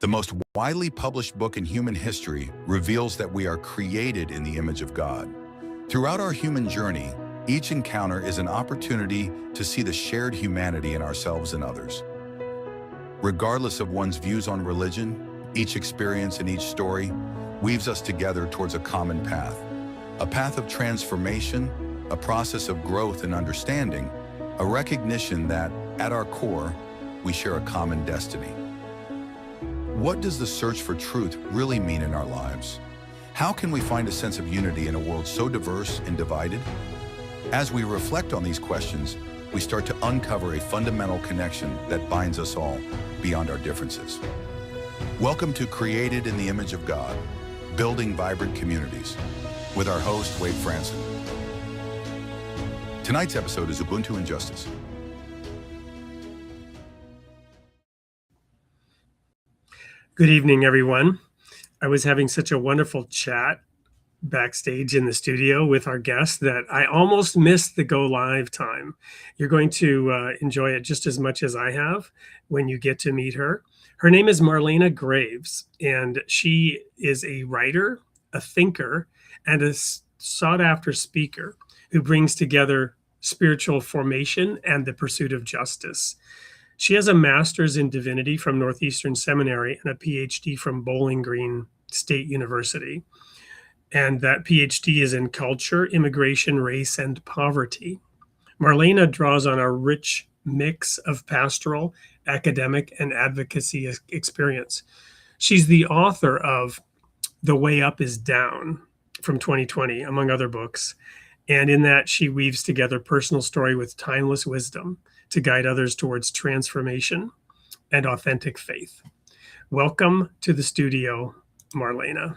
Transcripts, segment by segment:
The most widely published book in human history reveals that we are created in the image of God. Throughout our human journey, each encounter is an opportunity to see the shared humanity in ourselves and others. Regardless of one's views on religion, each experience and each story weaves us together towards a common path. A path of transformation, a process of growth and understanding, a recognition that, at our core, we share a common destiny. What does the search for truth really mean in our lives? How can we find a sense of unity in a world so diverse and divided? As we reflect on these questions, we start to uncover a fundamental connection that binds us all beyond our differences. Welcome to Created in the Image of God, Building Vibrant Communities, with our host, Wade Franson. Tonight's episode is Ubuntu and Justice. Good evening, everyone. I was having such a wonderful chat backstage in the studio with our guest that I almost missed the go live time. You're going to enjoy it just as much as I have when you get to meet her. Her name is Marlena Graves, and she is a writer, a thinker, and a sought-after speaker who brings together spiritual formation and the pursuit of justice. She has a master's in divinity from Northeastern Seminary and a PhD from Bowling Green State University. And that PhD is in culture, immigration, race, and poverty. Marlena draws on a rich mix of pastoral, academic, and advocacy experience. She's the author of The Way Up is Down from 2020, among other books. And in that, she weaves together personal story with timeless wisdom to guide others towards transformation and authentic faith. Welcome to the studio, Marlena.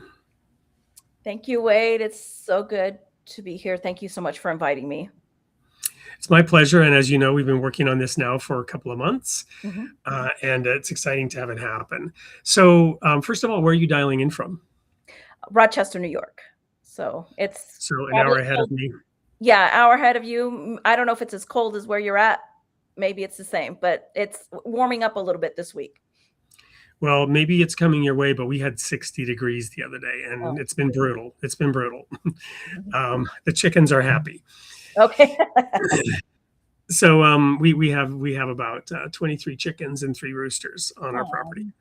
Thank you, Wade. It's so good to be here. Thank you so much for inviting me. It's my pleasure. And as you know, we've been working on this now for a couple of months, and it's exciting to have it happen. So first of all, where are you dialing in from? Rochester, New York. So it's an hour ahead of me. Yeah, hour ahead of you. I don't know if it's as cold as where you're at. Maybe it's the same, but it's warming up a little bit this week. Well, maybe it's coming your way, but we had 60 degrees the other day, and It's been brutal. It's been brutal. The chickens are happy. Okay. So we have about 23 chickens and 3 roosters on our property.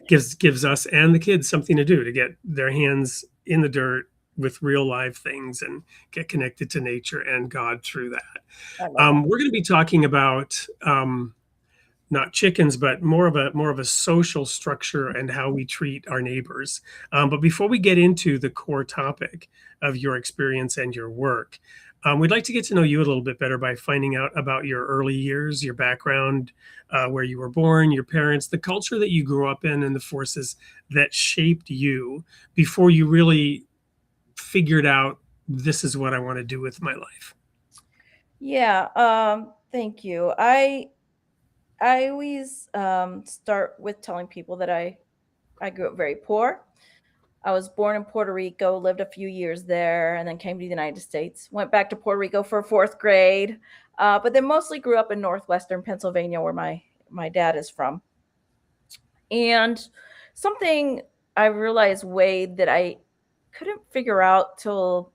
Gives us and the kids something to do, to get their hands in the dirt with real live things and get connected to nature and God through that. We're going to be talking about not chickens, but more of a social structure and how we treat our neighbors. But before we get into the core topic of your experience and your work, we'd like to get to know you a little bit better by finding out about your early years, your background, where you were born, your parents, the culture that you grew up in, and the forces that shaped you before you really figured out, this is what I want to do with my life. Yeah, thank you. I always start with telling people that I grew up very poor. I was born in Puerto Rico, lived a few years there, and then came to the United States. Went back to Puerto Rico for 4th grade, but then mostly grew up in northwestern Pennsylvania, where my dad is from. And something I realized, Wade, that I couldn't figure out till,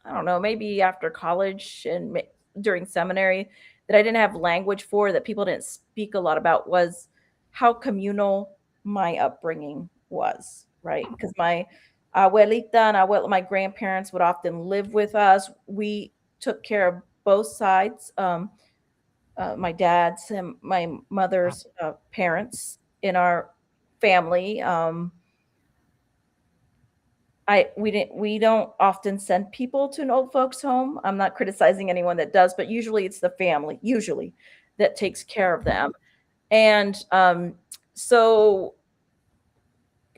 I don't know, maybe after college and during seminary, that I didn't have language for, that people didn't speak a lot about, was how communal my upbringing was, right? Because my abuelita and my grandparents would often live with us. We took care of both sides, my dad's and my mother's parents in our family. We don't often send people to an old folks home. I'm not criticizing anyone that does, but usually it's the family, that takes care of them. And so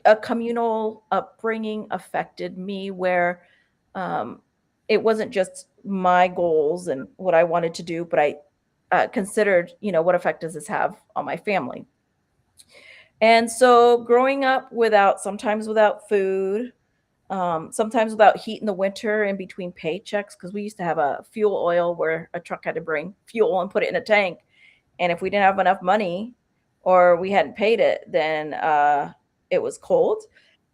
a communal upbringing affected me, where it wasn't just my goals and what I wanted to do, but I considered, what effect does this have on my family? And so growing up sometimes without food, sometimes without heat in the winter in between paychecks, because we used to have a fuel oil where a truck had to bring fuel and put it in a tank. And if we didn't have enough money, or we hadn't paid it, then it was cold.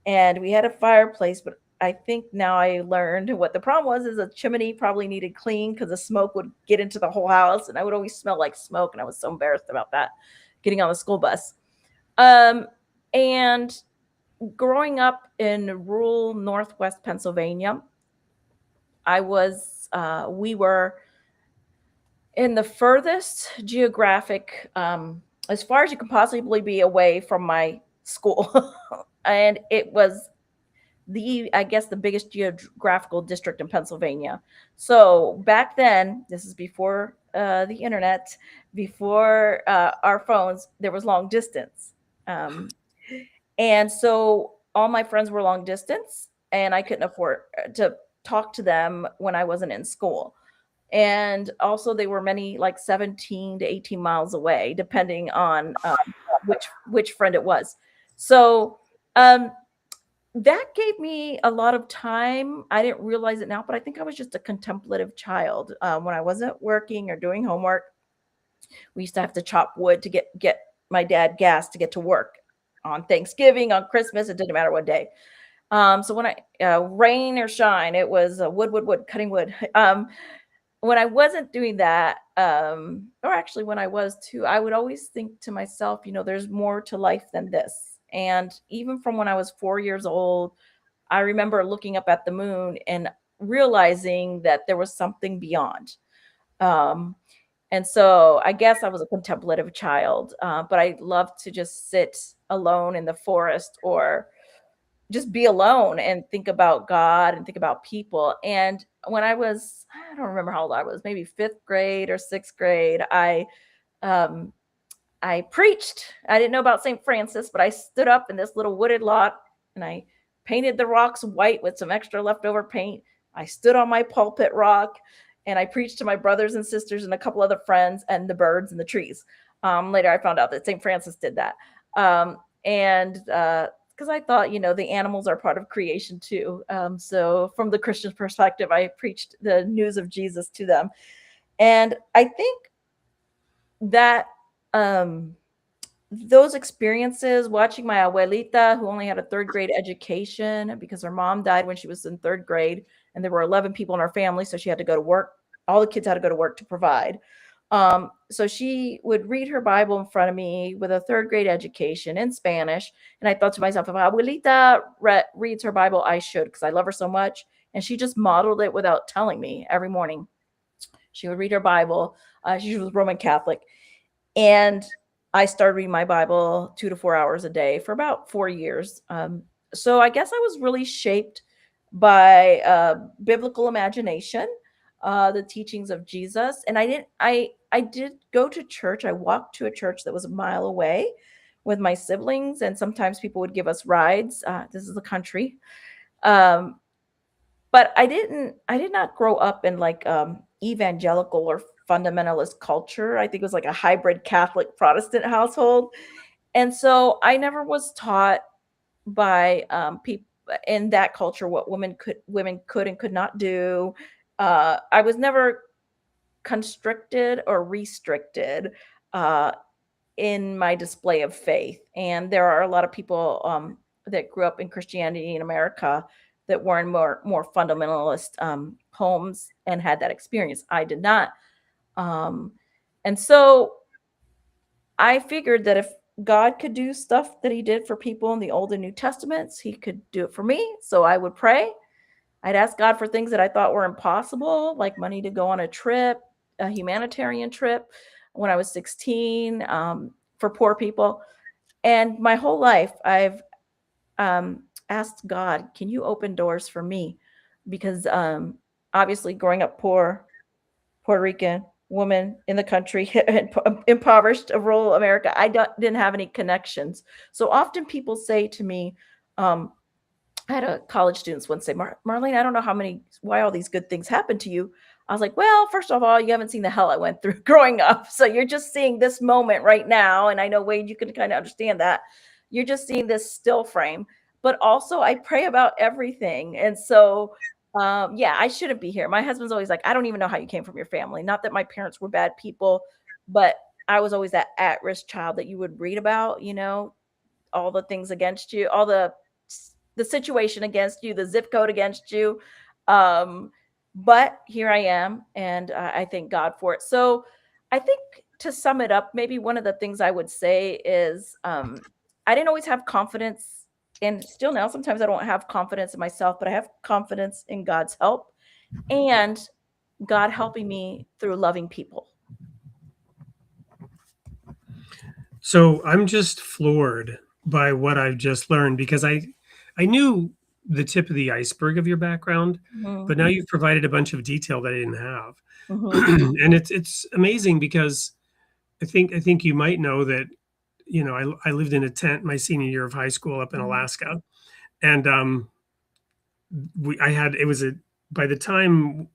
And we had a fireplace, but I think now I learned what the problem was, is a chimney probably needed clean because the smoke would get into the whole house, and I would always smell like smoke, and I was so embarrassed about that getting on the school bus. And growing up in rural Northwest Pennsylvania, we were in the furthest geographic, as far as you can possibly be away from my school. And it was I guess, the biggest geographical district in Pennsylvania. So back then, this is before the internet, before our phones, there was long distance. And so all my friends were long distance, and I couldn't afford to talk to them when I wasn't in school. And also, they were many, like 17 to 18 miles away, depending on which friend it was. So um, that gave me a lot of time. I didn't realize it now, but I think I was just a contemplative child. When I wasn't working or doing homework, we used to have to chop wood to get my dad gas to get to work on Thanksgiving, on Christmas. It didn't matter what day. So when rain or shine, it was wood, cutting wood. When I wasn't doing that, or actually when I was too, I would always think to myself, there's more to life than this. And even from when I was 4 years old, I remember looking up at the moon and realizing that there was something beyond. Um, and so I guess I was a contemplative child, but I loved to just sit alone in the forest, or just be alone and think about God and think about people. And when I don't remember how old I was, maybe fifth grade or sixth grade, um, I preached. I didn't know about St. Francis, but I stood up in this little wooded lot and I painted the rocks white with some extra leftover paint. I stood on my pulpit rock and I preached to my brothers and sisters and a couple other friends and the birds and the trees. Later, I found out that St. Francis did that. And because I thought, the animals are part of creation too. So, from the Christian perspective, I preached the news of Jesus to them. And I think that um, those experiences, watching my abuelita, who only had a third grade education because her mom died when she was in third grade, and there were 11 people in our family, so she had to go to work. All the kids had to go to work to provide. So she would read her Bible in front of me with a third grade education in Spanish. And I thought to myself, if abuelita reads her Bible, I should, because I love her so much. And she just modeled it without telling me every morning. She would read her Bible. She was Roman Catholic. And I started reading my Bible 2 to 4 hours a day for about 4 years. So I guess I was really shaped by biblical imagination, the teachings of Jesus. And I did go to church. I walked to a church that was a mile away with my siblings, and sometimes people would give us rides. This is the country. Um, but I did not grow up in like evangelical or fundamentalist culture. I think it was like a hybrid Catholic Protestant household. And so I never was taught by people in that culture what women could and could not do. I was never constricted or restricted uh, in my display of faith. And there are a lot of people that grew up in Christianity in America that were in more fundamentalist homes and had that experience. I did not. Um, and so I figured that if God could do stuff that he did for people in the Old and New Testaments, he could do it for me. So I would pray. I'd ask God for things that I thought were impossible, like money to go on a trip, a humanitarian trip when I was 16, for poor people. And my whole life, I've asked God, can you open doors for me? Because obviously, growing up poor, Puerto Rican woman in the country, impoverished of rural America, didn't have any connections. So often people say to me, um, I had a college students once say, Marlene, I don't know why all these good things happen to you. I was like, well, first of all, you haven't seen the hell I went through growing up. So you're just seeing this moment right now. And I know, Wade, you can kind of understand that. You're just seeing this still frame. But also, I pray about everything. And so, yeah, I shouldn't be here. My husband's always like, I don't even know how you came from your family. Not that my parents were bad people, but I was always that at-risk child that you would read about, all the things against you, all the situation against you, the zip code against you. Um, but here I am, and I thank God for it. So I think, to sum it up, maybe one of the things I would say is, I didn't always have confidence, and still now sometimes I don't have confidence in myself, but I have confidence in God's help and God helping me through loving people. So I'm just floored by what I've just learned, because I knew the tip of the iceberg of your background, Mhm, but now you've provided a bunch of detail that I didn't have. mhm, And it's amazing, because I think you might know that, I lived in a tent my senior year of high school up in mhm, Alaska. And we I had it was a by the time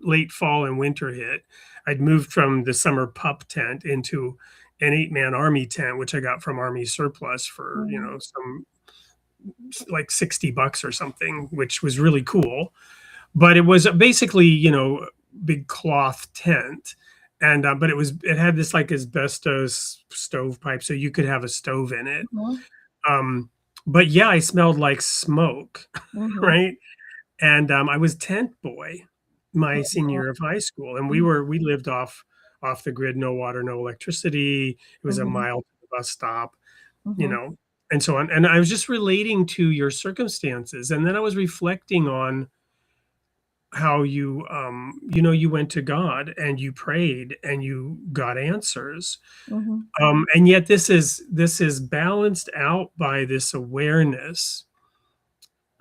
late fall and winter hit, I'd moved from the summer pup tent into an 8-man army tent, which I got from Army surplus for, mhm, some like $60 or something, which was really cool. But it was basically, big cloth tent. And but it had this like asbestos stovepipe, so you could have a stove in it. mhm, Um, but yeah, I smelled like smoke, mhm, right? And I was tent boy my senior mhm, year of high school, and mhm, we lived off the grid, no water, no electricity. It was a mhm, mile to the bus stop, you mhm, know, and so on. And I was just relating to your circumstances, and then I was reflecting on how you went to God and you prayed and you got answers. mhm, And yet this is balanced out by this awareness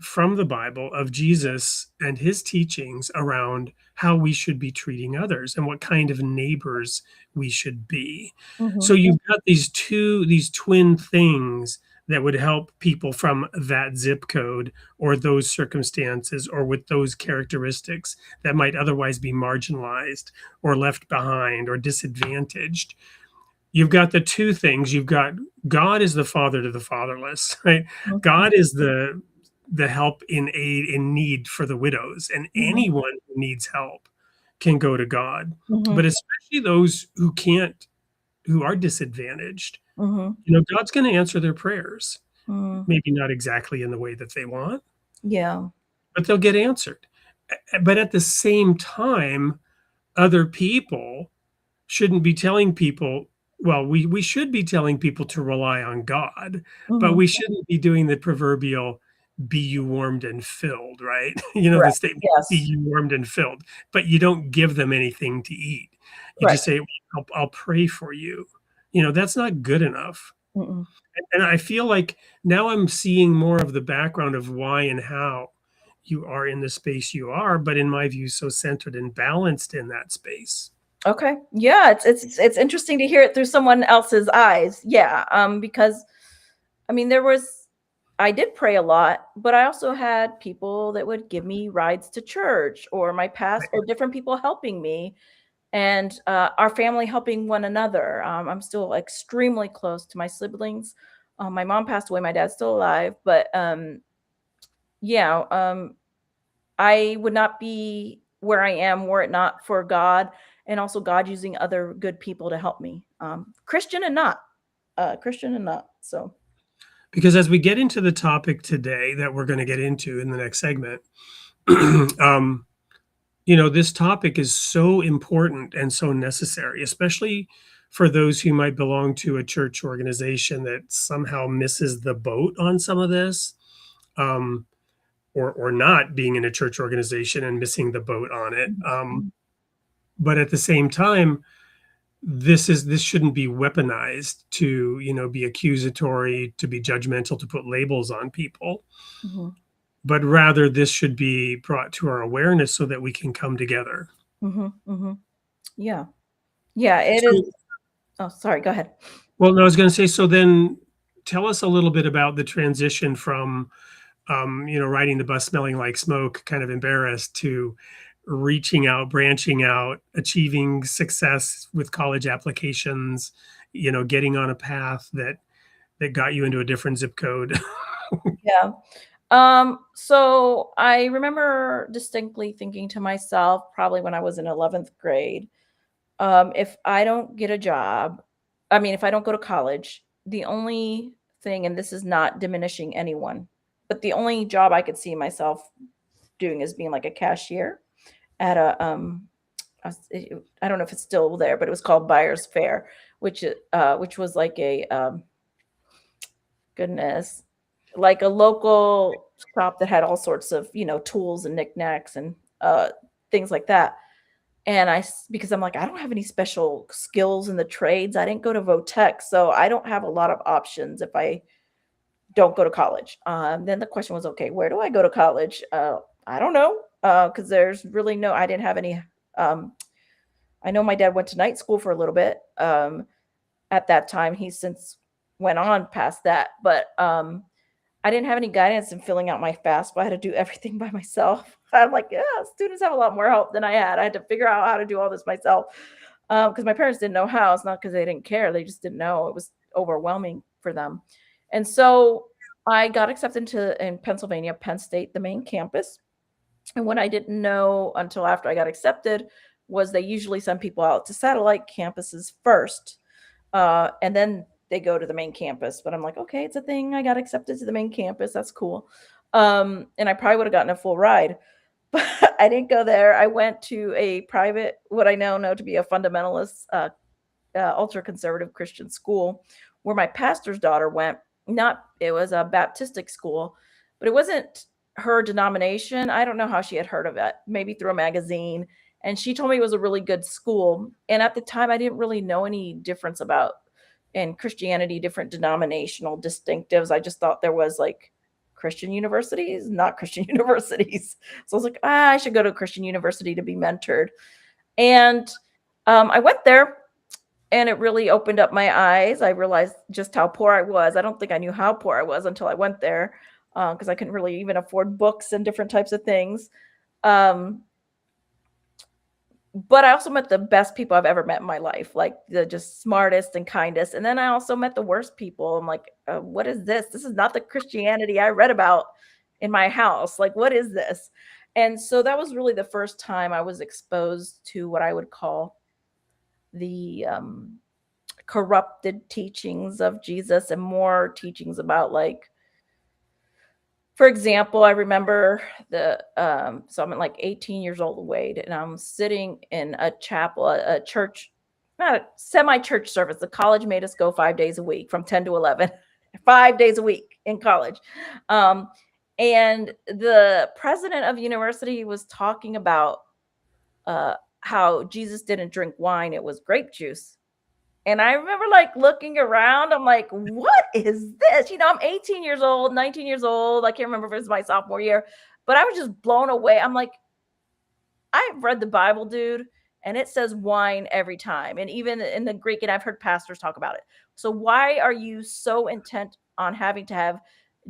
from the Bible of Jesus and his teachings around how we should be treating others and what kind of neighbors we should be. So mhm, you've got these twin things that would help people from that zip code or those circumstances or with those characteristics that might otherwise be marginalized or left behind or disadvantaged. You've got the two things. You've got God is the father to the fatherless, right? mhm, God is the help in aid in need for the widows, and mhm, anyone who needs help can go to God. mhm, But especially those who can't, who are disadvantaged, mhm, God's going to answer their prayers. mhm. Maybe not exactly in the way that they want, Yeah. but they'll get answered. But at the same time, other people shouldn't be telling people, well, we should be telling people to rely on God, but Mhm. we shouldn't be doing the proverbial be you warmed and filled, right? The Correct. statement, be Yes. you warmed and filled, but you don't give them anything to eat. You Right. just say, I'll pray for you. That's not good enough. Mm-mm. And I feel like now I'm seeing more of the background of why and how you are in the space you are, but in my view, so centered and balanced in that space. Okay. Yeah, it's interesting to hear it through someone else's eyes. Yeah. Because I mean, I did pray a lot, but I also had people that would give me rides to church, or my past, or different people helping me, and our family helping one another. I'm still extremely close to my siblings. My mom passed away. My dad's still alive, but yeah, I would not be where I am were it not for God, and also God using other good people to help me. Christian and not. So. Because as we get into the topic today that we're going to get into in the next segment, um, this topic is so important and so necessary, especially for those who might belong to a church organization that somehow misses the boat on some of this, um, or not being in a church organization and missing the boat on it. Mhm, But at the same time, this shouldn't be weaponized to be accusatory, to be judgmental, to put labels on people, mhm, but rather this should be brought to our awareness so that we can come together. mhm, mhm. Yeah. Yeah, it is. So, Oh, sorry, go ahead. well, no, I was going to say, so then tell us a little bit about the transition from, riding the bus smelling like smoke, kind of embarrassed, to reaching out, branching out, achieving success with college applications, getting on a path that got you into a different zip code. Yeah. So I remember distinctly thinking to myself, probably when I was in 11th grade, If I don't get a job, I mean, if I don't go to college, the only thing, and this is not diminishing anyone, but the only job I could see myself doing is being like a cashier at I don't know if it's still there, but it was called Buyer's Fair, which was like a goodness, like a local shop that had all sorts of, tools and knickknacks and things like that. And because I'm like, I don't have any special skills in the trades. I didn't go to Votech, so I don't have a lot of options if I don't go to college. Then the question was, okay, where do I go to college? I don't know, because there's really I didn't have any. I know my dad went to night school for a little bit. At that time, he since went on past that, but I didn't have any guidance in filling out my FAFSA. I had to do everything by myself. I'm like, yeah, students have a lot more help than I had. I had to figure out how to do all this myself because my parents didn't know how. It's not because they didn't care. They just didn't know. It was overwhelming for them. And so I got accepted in Pennsylvania, Penn State, the main campus. And what I didn't know until after I got accepted was they usually send people out to satellite campuses first. And then they go to the main campus. But I'm like, okay, it's a thing. I got accepted to the main campus. That's cool. And I probably would have gotten a full ride. But I didn't go there. I went to a private, what I now know to be a fundamentalist, ultra-conservative Christian school where my pastor's daughter went. It was a Baptistic school, but it wasn't her denomination. I don't know how she had heard of it, maybe through a magazine. And she told me it was a really good school. And at the time, I didn't really know any difference in Christianity, different denominational distinctives. I just thought there was like Christian universities, not Christian universities. So I was like, I should go to a Christian university to be mentored. And I went there and it really opened up my eyes. I realized just how poor I was. I don't think I knew how poor I was until I went there because I couldn't really even afford books and different types of things. But I also met the best people I've ever met in my life, like the just smartest and kindest. And then I also met the worst people. I'm like, what is this? This is not the Christianity I read about in my house. Like, what is this? And so that was really the first time I was exposed to what I would call the corrupted teachings of Jesus and more teachings about like, for example, I remember so I'm like 18 years old, Wade, and I'm sitting in a chapel, a church, not a semi-church service. The college made us go 5 days a week from 10 to 11, 5 days a week in college. And the president of the university was talking about how Jesus didn't drink wine. It was grape juice. And I remember like looking around, I'm like, what is this? I'm 18 years old, 19 years old. I can't remember if it was my sophomore year, but I was just blown away. I'm like, I've read the Bible, dude, and it says wine every time. And even in the Greek, and I've heard pastors talk about it. So why are you so intent on having to have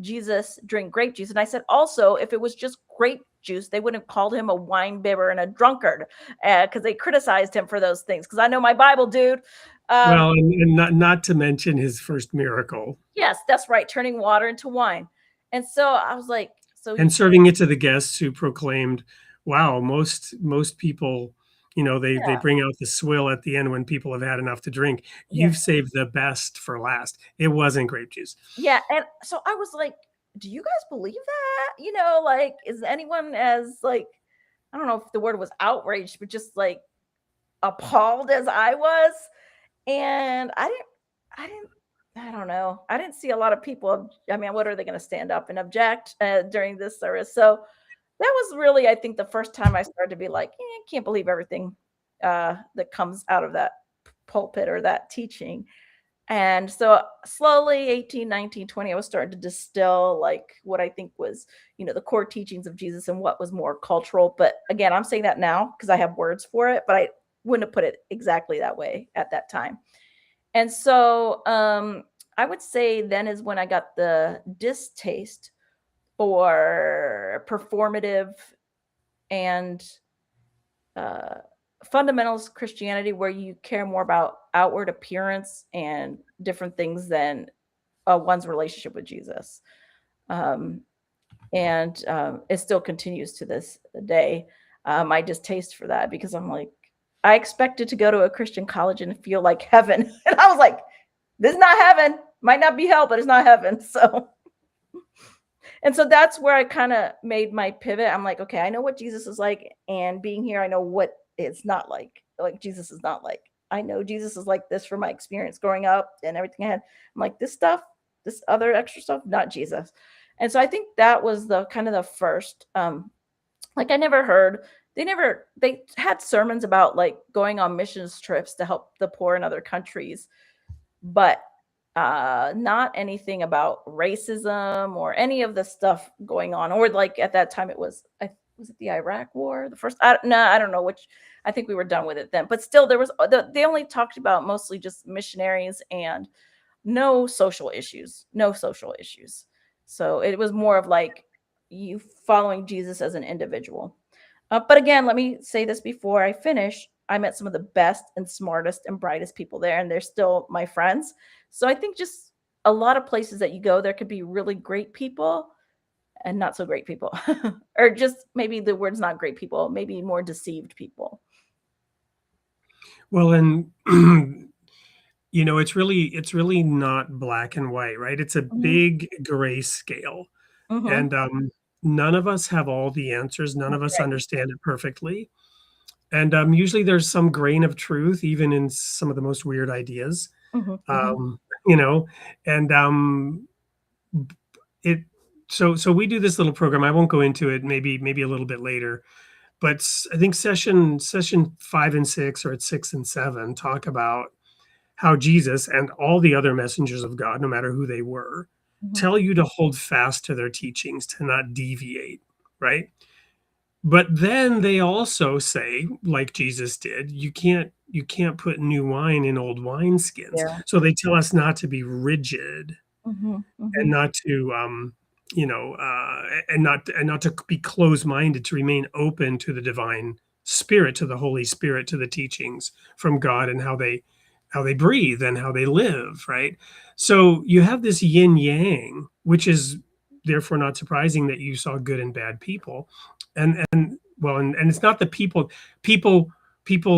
Jesus drink grape juice? And I said, also, if it was just grape juice, they wouldn't have called him a wine bibber and a drunkard because they criticized him for those things. Because I know my Bible, dude. Well, and not to mention his first miracle. Yes, that's right. Turning water into wine. And so I was like, and serving it to the guests who proclaimed, wow, most people, they bring out the swill at the end when people have had enough to drink. You've saved the best for last. It wasn't grape juice. Yeah. And so I was like, do you guys believe that? Like, is anyone as like, I don't know if the word was outraged, but just like appalled as I was. And I don't know. I didn't see a lot of people. I mean, what are they going to stand up and object during this service? So that was really, I think, the first time I started to be like, I can't believe everything that comes out of that pulpit or that teaching. And so slowly, 18, 19, 20, I was starting to distill like what I think was, the core teachings of Jesus and what was more cultural. But again, I'm saying that now because I have words for it, but I wouldn't have put it exactly that way at that time. And so I would say then is when I got the distaste for performative and fundamentalist Christianity, where you care more about outward appearance and different things than one's relationship with Jesus. And it still continues to this day, my distaste for that, because I'm like, I expected to go to a Christian college and feel like heaven. And I was like, this is not heaven. Might not be hell, but it's not heaven. So that's where I kind of made my pivot. I'm like, okay, I know what Jesus is like. And being here, I know what it's not like. Like Jesus is not like. I know Jesus is like this from my experience growing up and everything I had. I'm like, this stuff, this other extra stuff, not Jesus. And so I think that was the kind of the first, like I never heard, they had sermons about like going on missions trips to help the poor in other countries, but not anything about racism or any of the stuff going on. Or like at that time it was it the Iraq war, the first, I don't know which. I think we were done with it then, but still there was, they only talked about mostly just missionaries and no social issues. So it was more of like you following Jesus as an individual. But again, let me say this before I finish. I met some of the best and smartest and brightest people there, and they're still my friends. So I think just a lot of places that you go, there could be really great people and not so great people, or just maybe the word's not great people, maybe more deceived people. Well, and it's really not black and white, right? It's a big gray scale. Mm-hmm. And none of us have all the answers. None of us Right. understand it perfectly. And usually there's some grain of truth, even in some of the most weird ideas. Mm-hmm. Mm-hmm. And it so we do this little program. I won't go into it. Maybe a little bit later. But I think session 5 and 6, or at 6 and 7, talk about how Jesus and all the other messengers of God, no matter who they were, Mm-hmm. tell you to hold fast to their teachings, to not deviate, right? But then they also say, like Jesus did, you can't put new wine in old wineskins. Yeah. So they tell us not to be rigid Mm-hmm. Mm-hmm. and not to and not to be closed-minded, to remain open to the divine spirit, to the Holy Spirit, to the teachings from God and how they breathe and how they live, right? So you have this yin yang, which is therefore not surprising that you saw good and bad people. And it's not the people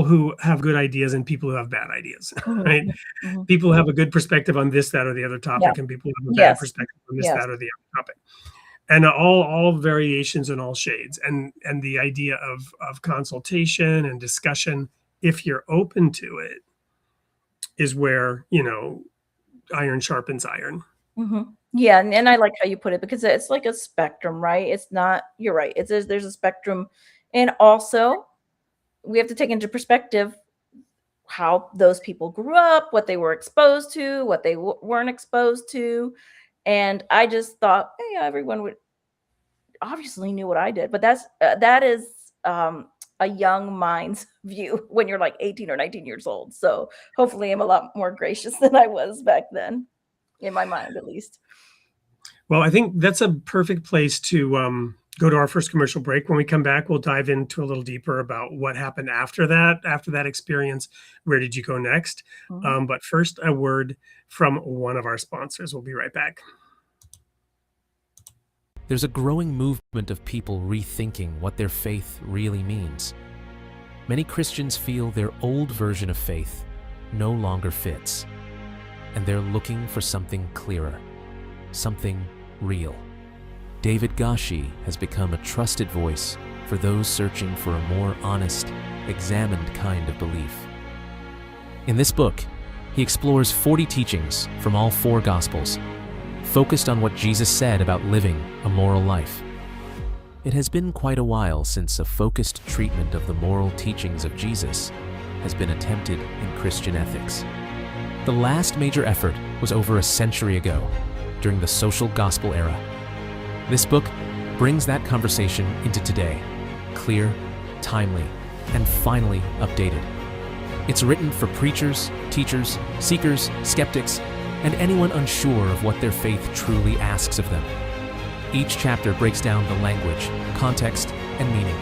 who have good ideas and people who have bad ideas, right? Mm-hmm. People who have a good perspective on this, that, or the other topic, Yeah. and people who have a Yes. bad perspective on this, Yes. that, or the other topic. And all variations and all shades. And the idea of consultation and discussion, if you're open to it, is where, iron sharpens iron. Mm-hmm. Yeah, and I like how you put it, because it's like a spectrum, right? It's not, you're right. There's a spectrum. And also we have to take into perspective how those people grew up, what they were exposed to, what they weren't exposed to. And I just thought, hey, everyone would obviously knew what I did, but that is a young mind's view when you're like 18 or 19 years old. So hopefully I'm a lot more gracious than I was back then, in my mind at least. Well, I think that's a perfect place to go to our first commercial break. When we come back, we'll dive into a little deeper about what happened after that experience. Where did you go next? Mm-hmm. But first, a word from one of our sponsors. We'll be right back. There's a growing movement of people rethinking what their faith really means. Many Christians feel their old version of faith no longer fits, and they're looking for something clearer, something real. David Gashi has become a trusted voice for those searching for a more honest, examined kind of belief. In this book, he explores 40 teachings from all 4 Gospels, focused on what Jesus said about living a moral life. It has been quite a while since a focused treatment of the moral teachings of Jesus has been attempted in Christian ethics. The last major effort was over a century ago, during the social gospel era. This book brings that conversation into today, clear, timely, and finally updated. It's written for preachers, teachers, seekers, skeptics, and anyone unsure of what their faith truly asks of them. Each chapter breaks down the language, context, and meaning.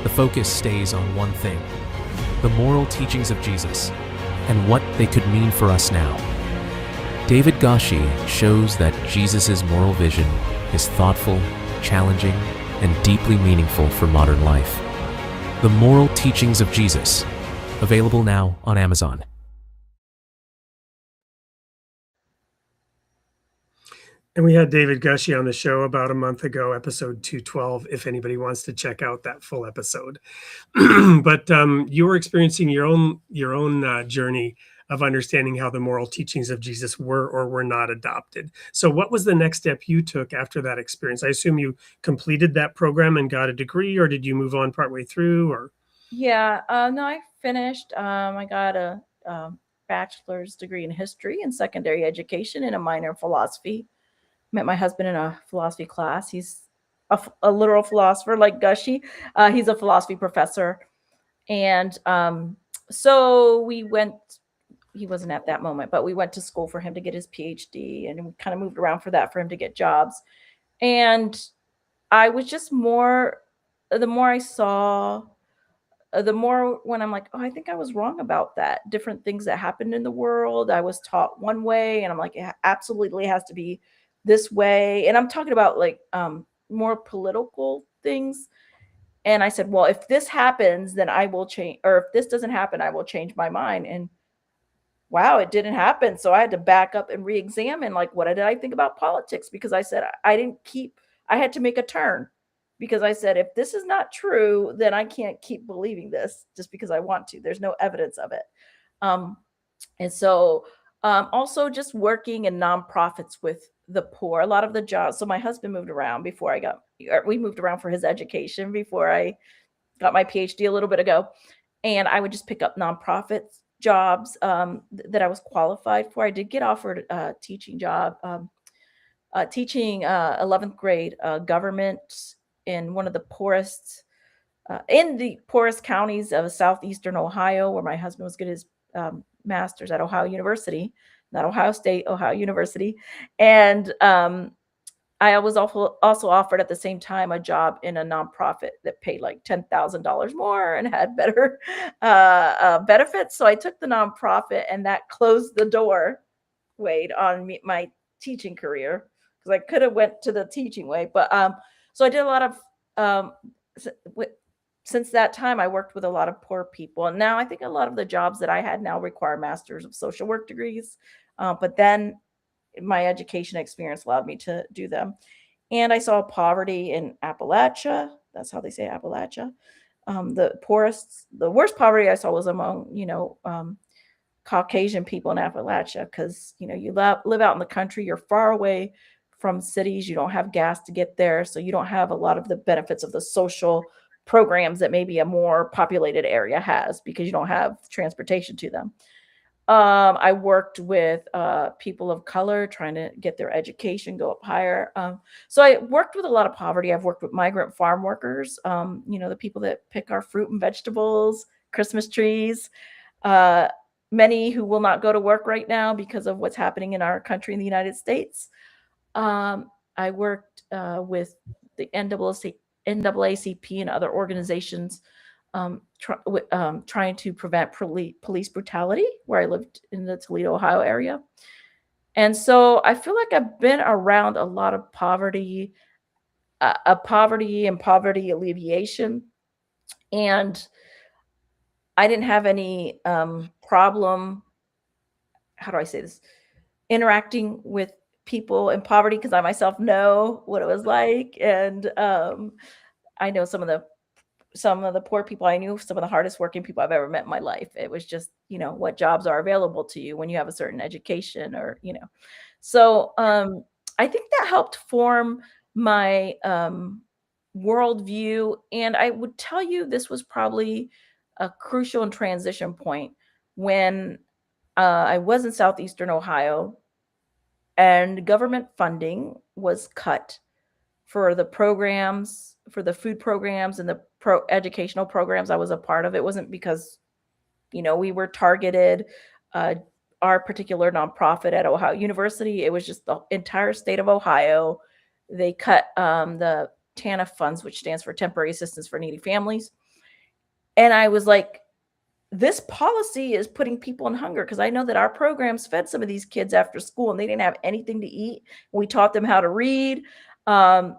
The focus stays on one thing: the moral teachings of Jesus, and what they could mean for us now. David Gashi shows that Jesus' moral vision is thoughtful, challenging, and deeply meaningful for modern life. The Moral Teachings of Jesus, Available now on Amazon. And we had David Gushee on the show about a month ago, episode 212, if anybody wants to check out that full episode. But you were experiencing your own journey of understanding how the moral teachings of Jesus were or were not adopted. So what was the next step you took after that experience? I assume you completed that program and got a degree, or did you move on partway through? Or Yeah, no, I finished. I got a bachelor's degree in history and secondary education and a minor in philosophy. Met my husband in a philosophy class. He's a literal philosopher like Gushee. He's a philosophy professor. And so we went, he wasn't at that moment, but we went to school for him to get his PhD, and we kind of moved around for that for him to get jobs. And I was just the more I saw, the more when I'm like, oh, I think I was wrong about that. Different things that happened in the world. I was taught one way, and I'm like, it absolutely has to be this way. And I'm talking about like more political things. And I said, well, if this happens, then I will change, or if this doesn't happen, I will change my mind. And wow, it didn't happen. So I had to back up and re-examine, like, what did I think about politics? Because I said I had to make a turn, because I said, if this is not true, then I can't keep believing this just because I want to. There's no evidence of it. And so also just working in nonprofits with the poor, a lot of the jobs. So my husband moved around we moved around for his education before I got my PhD a little bit ago. And I would just pick up nonprofits jobs that I was qualified for. I did get offered a teaching job, teaching 11th grade government in one of the poorest counties of southeastern Ohio, where my husband was getting his master's at Ohio University, not Ohio State, Ohio University. And I was also offered at the same time a job in a nonprofit that paid like $10,000 more and had better benefits. So I took the nonprofit, and that closed the door, Wade, on my teaching career, because I could have went to the teaching way. But so I did a lot of since that time, I worked with a lot of poor people. And now I think a lot of the jobs that I had now require masters of social work degrees. But then my education experience allowed me to do them. And I saw poverty in Appalachia. That's how they say Appalachia. The worst poverty I saw was among, Caucasian people in Appalachia, because, you live out in the country, you're far away from cities, you don't have gas to get there. So you don't have a lot of the benefits of the social programs that maybe a more populated area has, because you don't have transportation to them. I worked with people of color trying to get their education go up higher. So I worked with a lot of poverty. I've worked with migrant farm workers, the people that pick our fruit and vegetables, Christmas trees, many who will not go to work right now because of what's happening in our country in the United States. I worked with the NAACP and other organizations trying to prevent police brutality, where I lived in the Toledo, Ohio area. And so I feel like I've been around a lot of poverty and poverty alleviation. And I didn't have any problem, how do I say this, interacting with people in poverty, because I myself know what it was like. And I know some of the poor people I knew, some of the hardest working people I've ever met in my life. It was just, what jobs are available to you when you have a certain education, or. So I think that helped form my worldview. And I would tell you this was probably a crucial and transition point when I was in southeastern Ohio, and government funding was cut for the programs, for the food programs and the educational programs I was a part of. It wasn't because, we were targeted, our particular nonprofit at Ohio University. It was just the entire state of Ohio. They cut the TANF funds, which stands for Temporary Assistance for Needy Families. And I was like, this policy is putting people in hunger, because I know that our programs fed some of these kids after school and they didn't have anything to eat. We taught them how to read. And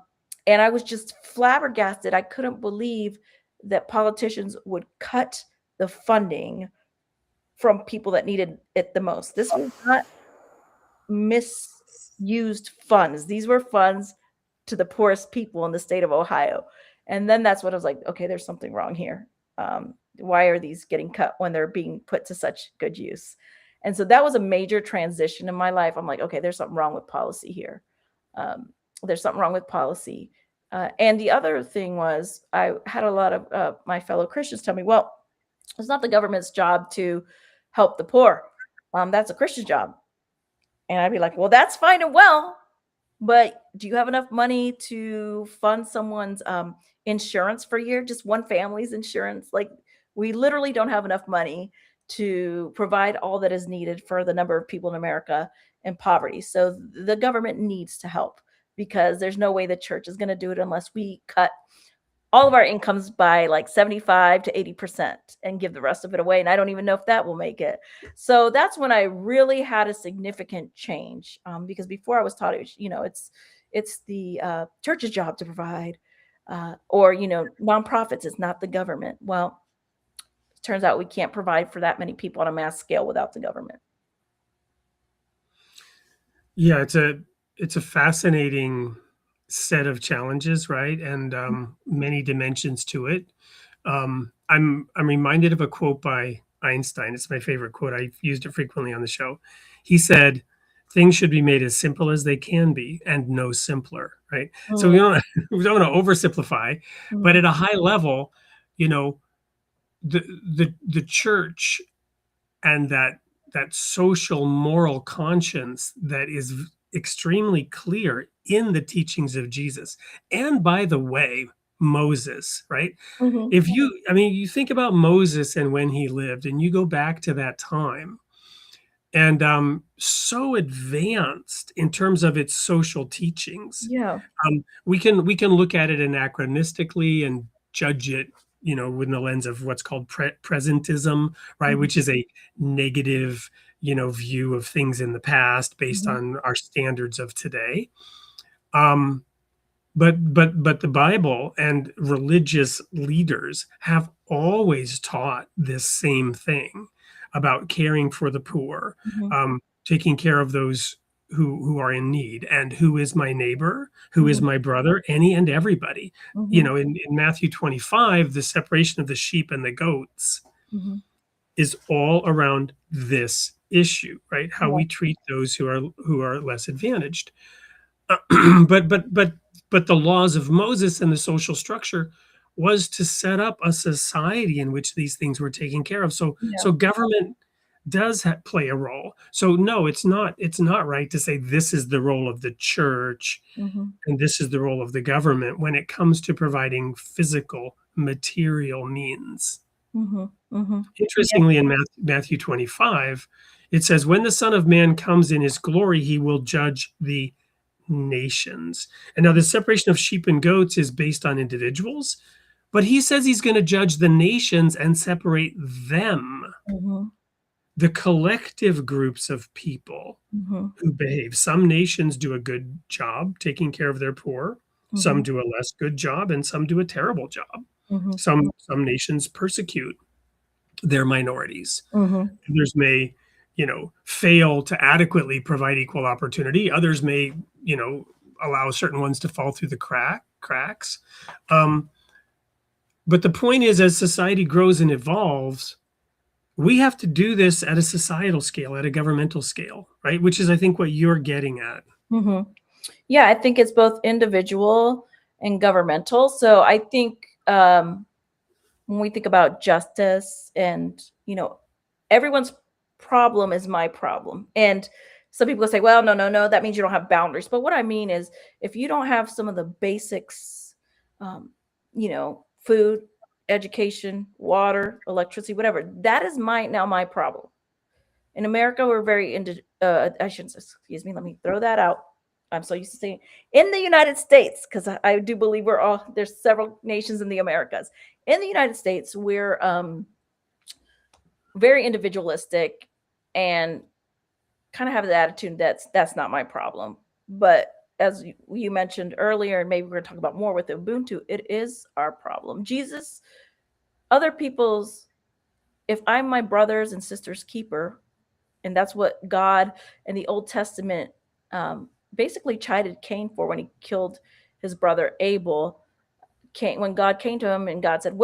I was just flabbergasted. I couldn't believe that politicians would cut the funding from people that needed it the most. This was not misused funds. These were funds to the poorest people in the state of Ohio. And then that's what I was like, okay, there's something wrong here. Why are these getting cut when they're being put to such good use? And so that was a major transition in my life. I'm like, okay, there's something wrong with policy here. There's something wrong with policy. And the other thing was, I had a lot of my fellow Christians tell me, well, it's not the government's job to help the poor. That's a Christian job. And I'd be like, well, that's fine and well, but do you have enough money to fund someone's insurance for a year? Just one family's insurance? Like, we literally don't have enough money to provide all that is needed for the number of people in America in poverty. So the government needs to help, because there's no way the church is going to do it unless we cut all of our incomes by like 75 to 80% and give the rest of it away. And I don't even know if that will make it. So that's when I really had a significant change, because before I was taught, it's the church's job to provide, or, nonprofits, it's not the government. Well, it turns out we can't provide for that many people on a mass scale without the government. Yeah, it's a fascinating set of challenges, right? And many dimensions to it. I'm reminded of a quote by Einstein. It's my favorite quote. I've used it frequently on the show. He said, "Things should be made as simple as they can be, and no simpler." Right. So we don't want to oversimplify, but at a high level, the church and that social moral conscience that is extremely clear in the teachings of Jesus. And by the way, Moses, right? If you think about Moses and when he lived, and you go back to that time, and so advanced in terms of its social teachings. Yeah. We can look at it anachronistically and judge it, with the lens of what's called presentism, right? Which is a negative, view of things in the past based on our standards of today. But the Bible and religious leaders have always taught this same thing about caring for the poor, taking care of those who are in need, and who is my neighbor, who is my brother, any and everybody. In Matthew 25, the separation of the sheep and the goats is all around this issue, right? How we treat those who are less advantaged. But the laws of Moses and the social structure was to set up a society in which these things were taken care of. So government does play a role. So no, it's not right to say this is the role of the church and this is the role of the government when it comes to providing physical, material means. Interestingly, in Matthew 25, it says, when the Son of Man comes in his glory, he will judge the nations. And now the separation of sheep and goats is based on individuals, but he says he's going to judge the nations and separate them. The collective groups of people who behave. Some nations do a good job taking care of their poor. Some do a less good job, and some do a terrible job. Some nations persecute their minorities. Others may, fail to adequately provide equal opportunity. Others may, allow certain ones to fall through the cracks. But the point is, as society grows and evolves, we have to do this at a societal scale, at a governmental scale, right? Which is, I think, what you're getting at. Yeah, I think it's both individual and governmental. So I think when we think about justice and, everyone's problem is my problem. And some people say, well, no, that means you don't have boundaries. But what I mean is, if you don't have some of the basics, food, education, water, electricity, whatever, that is now my problem. In America, we're very into, excuse me, let me throw that out. I'm so used to saying in the United States, because I do believe there's several nations in the Americas. In the United States, we're very individualistic and kind of have the attitude that's not my problem. But as you mentioned earlier, and maybe we're going to talk about more with Ubuntu, it is our problem. Jesus, other people's if I'm my brother's and sister's keeper, and that's what God in the Old Testament basically chided Cain for when he killed his brother Abel. Cain, when God came to him and God said,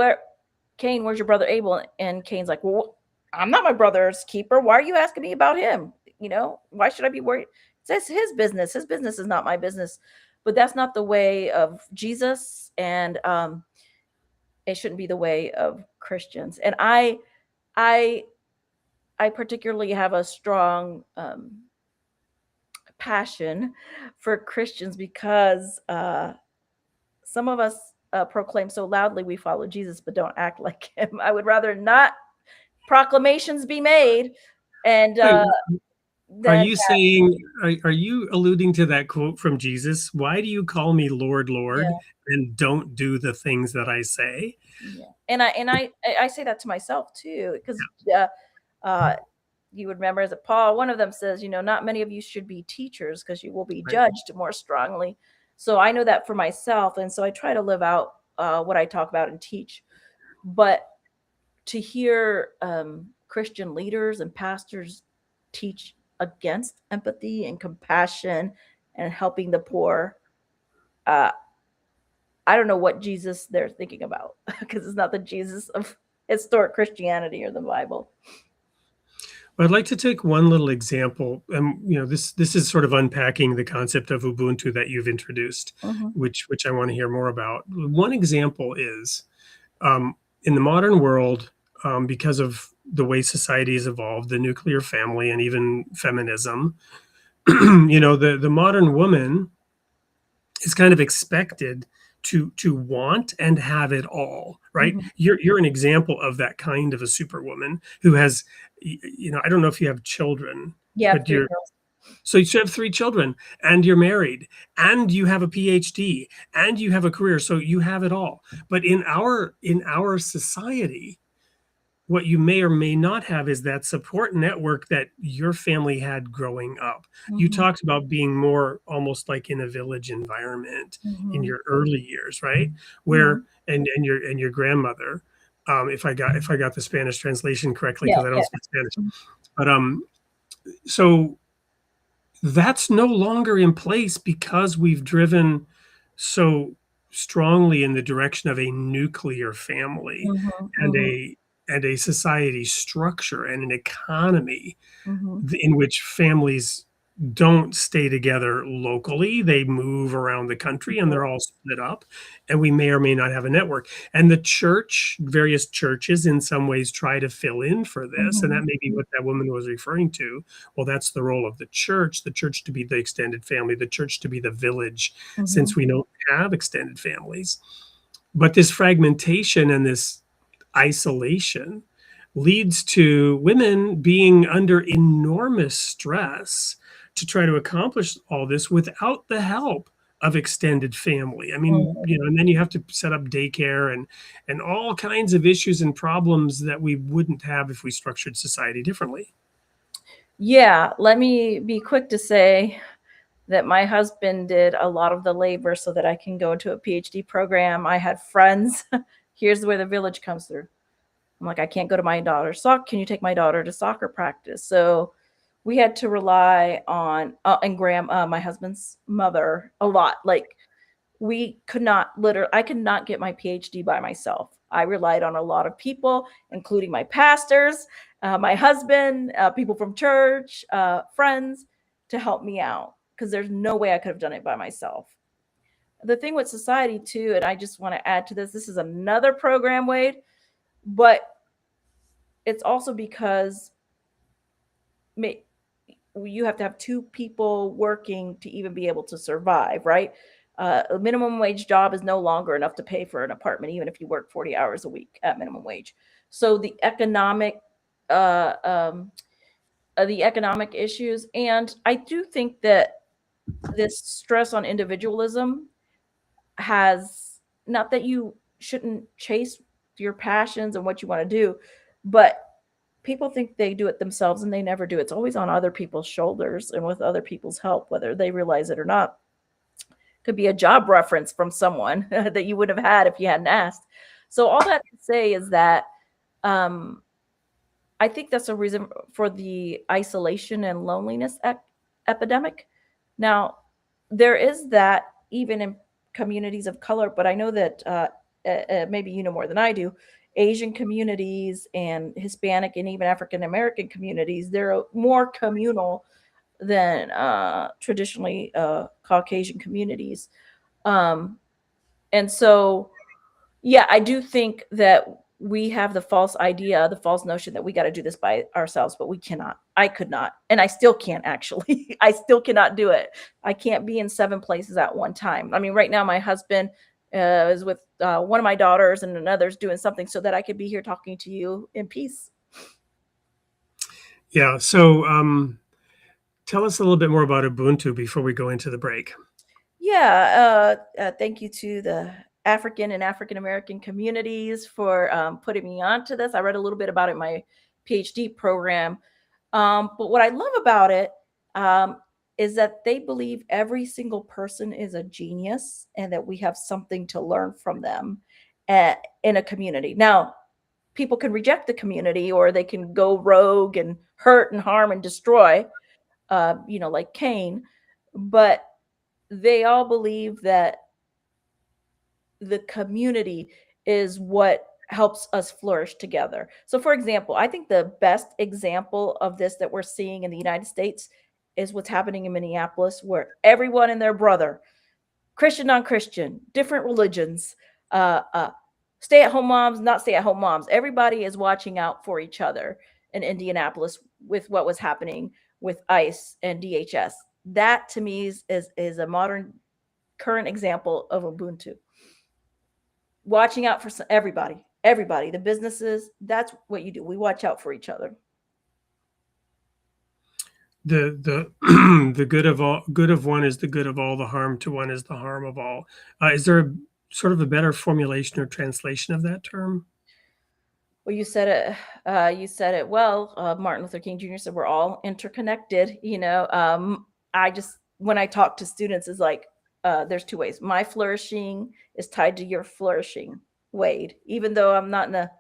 Cain, where's your brother Abel?" And Cain's like, "Well, I'm not my brother's keeper. Why are you asking me about him? Why should I be worried? It's his business. His business is not my business." But that's not the way of Jesus, and it shouldn't be the way of Christians. And I particularly have a strong passion for Christians because some of us proclaim so loudly we follow Jesus, but don't act like him. I would rather not proclamations be made, and Wait, are then you saying, are you alluding to that quote from Jesus? Why do you call me Lord, Lord, yeah, and don't do the things that I say? yeah. And I say that to myself too, because uh, you would remember, as a Paul, one of them says, not many of you should be teachers because you will be Right. judged more strongly. So I know that for myself, and so I try to live out what I talk about and teach. But to hear Christian leaders and pastors teach against empathy and compassion and helping the poor, uh, I don't know what Jesus they're thinking about, because it's not the Jesus of historic Christianity or the Bible. I'd like to take one little example, and this is sort of unpacking the concept of Ubuntu that you've introduced, Mm-hmm. which I want to hear more about. One example is in the modern world, because of the way society has evolved, the nuclear family, and even feminism, the modern woman is kind of expected to want and have it all, right? Mm-hmm. You're an example of that kind of a superwoman who has, I don't know if you have children, Yeah, I have but three girls. so you should have 3 children, and you're married, and you have a PhD, and you have a career, so you have it all. But in our society, what you may or may not have is that support network that your family had growing up. You Mm-hmm. talked about being more almost like in a village environment in Mm-hmm. your early years, right? Mm-hmm. Where and your grandmother, if I got the Spanish translation correctly, Yeah, because I don't yeah. speak Spanish, but so that's no longer in place because we've driven so strongly in the direction of a nuclear family Mm-hmm. and Mm-hmm. a society structure and an economy Mm-hmm. in which families don't stay together locally. They move around the country and they're all split up, and we may or may not have a network. And the church, various churches in some ways try to fill in for this. And Mm-hmm. that may be what that woman was referring to. Well, that's the role of the church to be the extended family, the church to be the village, Mm-hmm. since we don't have extended families. But this fragmentation and this isolation leads to women being under enormous stress to try to accomplish all this without the help of extended family. I mean, and then you have to set up daycare and all kinds of issues and problems that we wouldn't have if we structured society differently. Yeah, let me be quick to say that my husband did a lot of the labor so that I can go into a PhD program. I had friends. Here's where the village comes through. I'm like, I can't go to my daughter's soccer. Can you take my daughter to soccer practice? So we had to rely on my husband's mother a lot. Like, I could not get my PhD by myself. I relied on a lot of people, including my pastors, my husband, people from church, friends, to help me out, because there's no way I could have done it by myself. The thing with society too, and I just want to add to this is another program, Wade, but it's also because you have to have 2 people working to even be able to survive, right? A minimum wage job is no longer enough to pay for an apartment, even if you work 40 hours a week at minimum wage. So uh, um, the economic issues, and I do think that this stress on individualism has, not that you shouldn't chase your passions and what you want to do, but people think they do it themselves and they never do. It's always on other people's shoulders and with other people's help, whether they realize it or not. Could be a job reference from someone that you would have had if you hadn't asked. So all that to say is that um, I think that's a reason for the isolation and loneliness epidemic. Now, there is that even in communities of color, but I know that maybe you know more than I do. Asian communities and Hispanic and even African American communities, they're more communal than traditionally Caucasian communities. Um, and so, yeah, I do think that we have the false idea, the false notion that we got to do this by ourselves, but we cannot. I could not, and I still can't actually. I still cannot do it. I can't be in 7 places at one time. I mean, right now, my husband is with one of my daughters and another's doing something so that I could be here talking to you in peace. Yeah. So tell us a little bit more about Ubuntu before we go into the break. Yeah, thank you to the African and African American communities for putting me onto this. I read a little bit about it in my PhD program. But what I love about it is that they believe every single person is a genius and that we have something to learn from them in a community. Now, people can reject the community or they can go rogue and hurt and harm and destroy, like Cain. But they all believe that the community is what helps us flourish together. So, for example, I think the best example of this that we're seeing in the United States is what's happening in Minneapolis, where everyone and their brother, Christian, non Christian, different religions, stay at home moms, not stay at home moms, everybody is watching out for each other in Indianapolis with what was happening with ICE and DHS. That to me is a modern current example of Ubuntu. Watching out for everybody, the businesses, that's what you do. We watch out for each other. The the good of one is the good of all. The harm to one is the harm of all. Is there sort of a better formulation or translation of that term? Well, you said it. You said it well. Martin Luther King Jr. said we're all interconnected. I just when I talk to students is like there's two ways. My flourishing is tied to your flourishing, Wade. Even though I'm not in the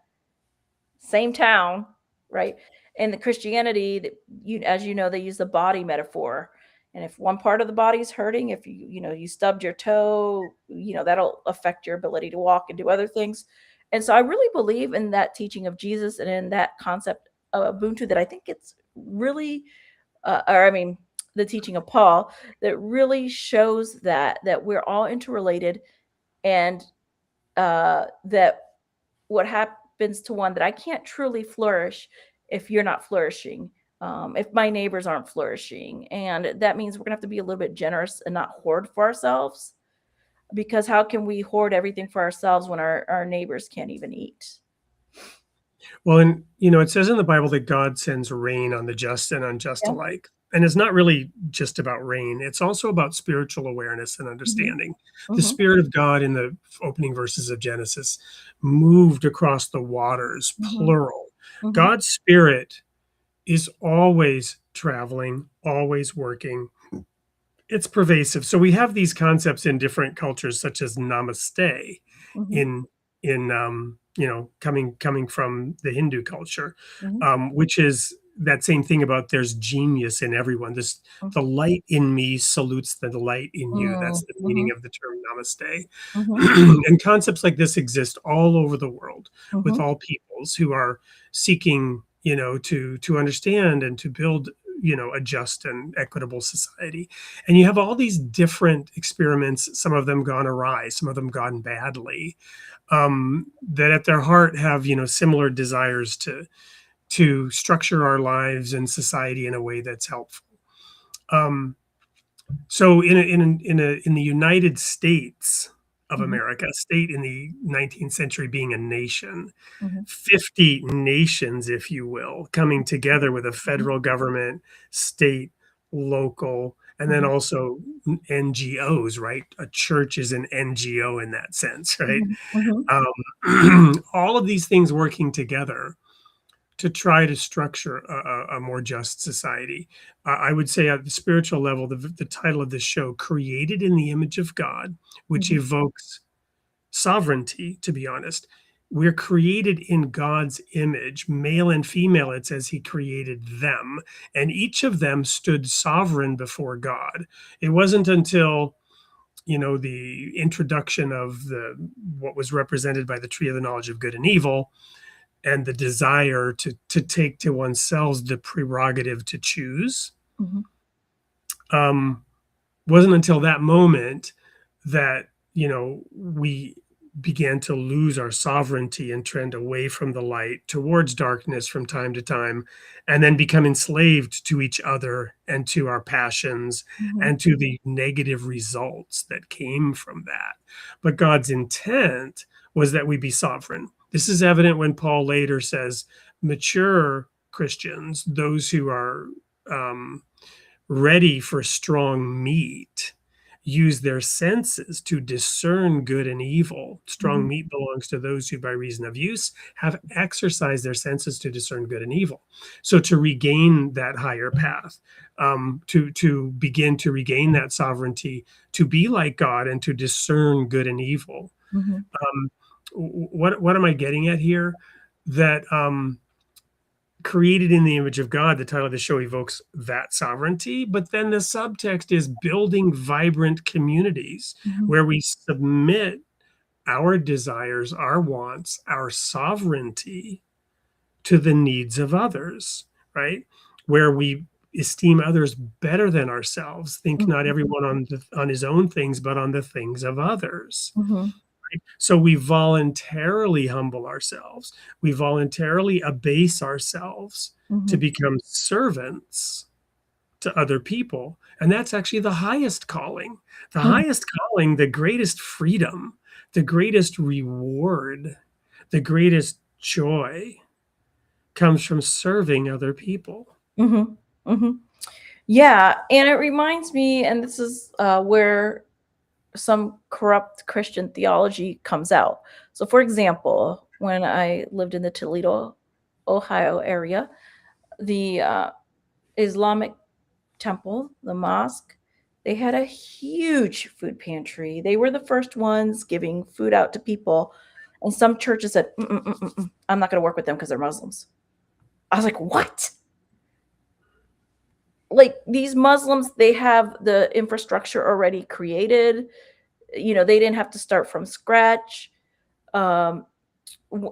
same town, right? In the Christianity, as you know, they use the body metaphor. And if one part of the body is hurting, if you stubbed your toe, that'll affect your ability to walk and do other things. And so I really believe in that teaching of Jesus and in that concept of Ubuntu that I think it's really, the teaching of Paul that really shows that we're all interrelated and that what happens to one that I can't truly flourish if you're not flourishing, if my neighbors aren't flourishing. And that means we're going to have to be a little bit generous and not hoard for ourselves. Because how can we hoard everything for ourselves when our neighbors can't even eat? Well, and it says in the Bible that God sends rain on the just and unjust alike. And it's not really just about rain. It's also about spiritual awareness and understanding. Mm-hmm. The Spirit of God in the opening verses of Genesis moved across the waters, plural. Mm-hmm. God's Spirit is always traveling, always working. It's pervasive. So we have these concepts in different cultures, such as namaste, coming from the Hindu culture, which is that same thing about there's genius in everyone. The light in me salutes the light in you. That's the meaning of the term namaste. And concepts like this exist all over the world with all peoples who are seeking, to understand and to build, a just and equitable society. And you have all these different experiments, some of them gone awry, some of them gone badly, that at their heart have, similar desires to structure our lives and society in a way that's helpful. So in the United States of America, a state in the 19th century being a nation, 50 nations, if you will, coming together with a federal government, state, local, and then also NGOs, right? A church is an NGO in that sense, right? All of these things working together to try to structure a more just society. I would say at the spiritual level, the title of this show, Created in the Image of God, which evokes sovereignty, to be honest. we're created in God's image, male and female. It says he created them, and each of them stood sovereign before God. It wasn't until the introduction of what was represented by the tree of the knowledge of good and evil, and the desire to take to oneself the prerogative to choose. Mhm. Wasn't until that moment that we began to lose our sovereignty and trend away from the light towards darkness from time to time, and then become enslaved to each other and to our passions Mhm. and to the negative results that came from that. But God's intent was that we be sovereign. This is evident when Paul later says, mature Christians, those who are ready for strong meat, use their senses to discern good and evil. Strong Mhm. meat belongs to those who, by reason of use, have exercised their senses to discern good and evil. So to regain that higher path, to begin to regain that sovereignty, to be like God and to discern good and evil. Mhm. Um, what am I getting at here? That created in the image of God, the title of the show evokes that sovereignty, but then the subtext is building vibrant communities Mhm. where we submit our desires, our wants, our sovereignty to the needs of others, right? Where we esteem others better than ourselves, think not Mhm. everyone on his own things, but on the things of others. Mhm. So we voluntarily humble ourselves. We voluntarily abase ourselves to Mhm. become servants to other people. And that's actually the highest calling. The Mhm. highest calling, the greatest freedom, the greatest reward, the greatest joy comes from serving other people. Mhm. Mhm. Yeah, and it reminds me, and this is where some corrupt Christian theology comes out. So, for example, when I lived in the Toledo, Ohio area, the Islamic temple, the mosque, they had a huge food pantry. They were the first ones giving food out to people. And some churches said, I'm not going to work with them because they're Muslims. I was like, what? Like these Muslims, they have the infrastructure already created. They didn't have to start from scratch. Um,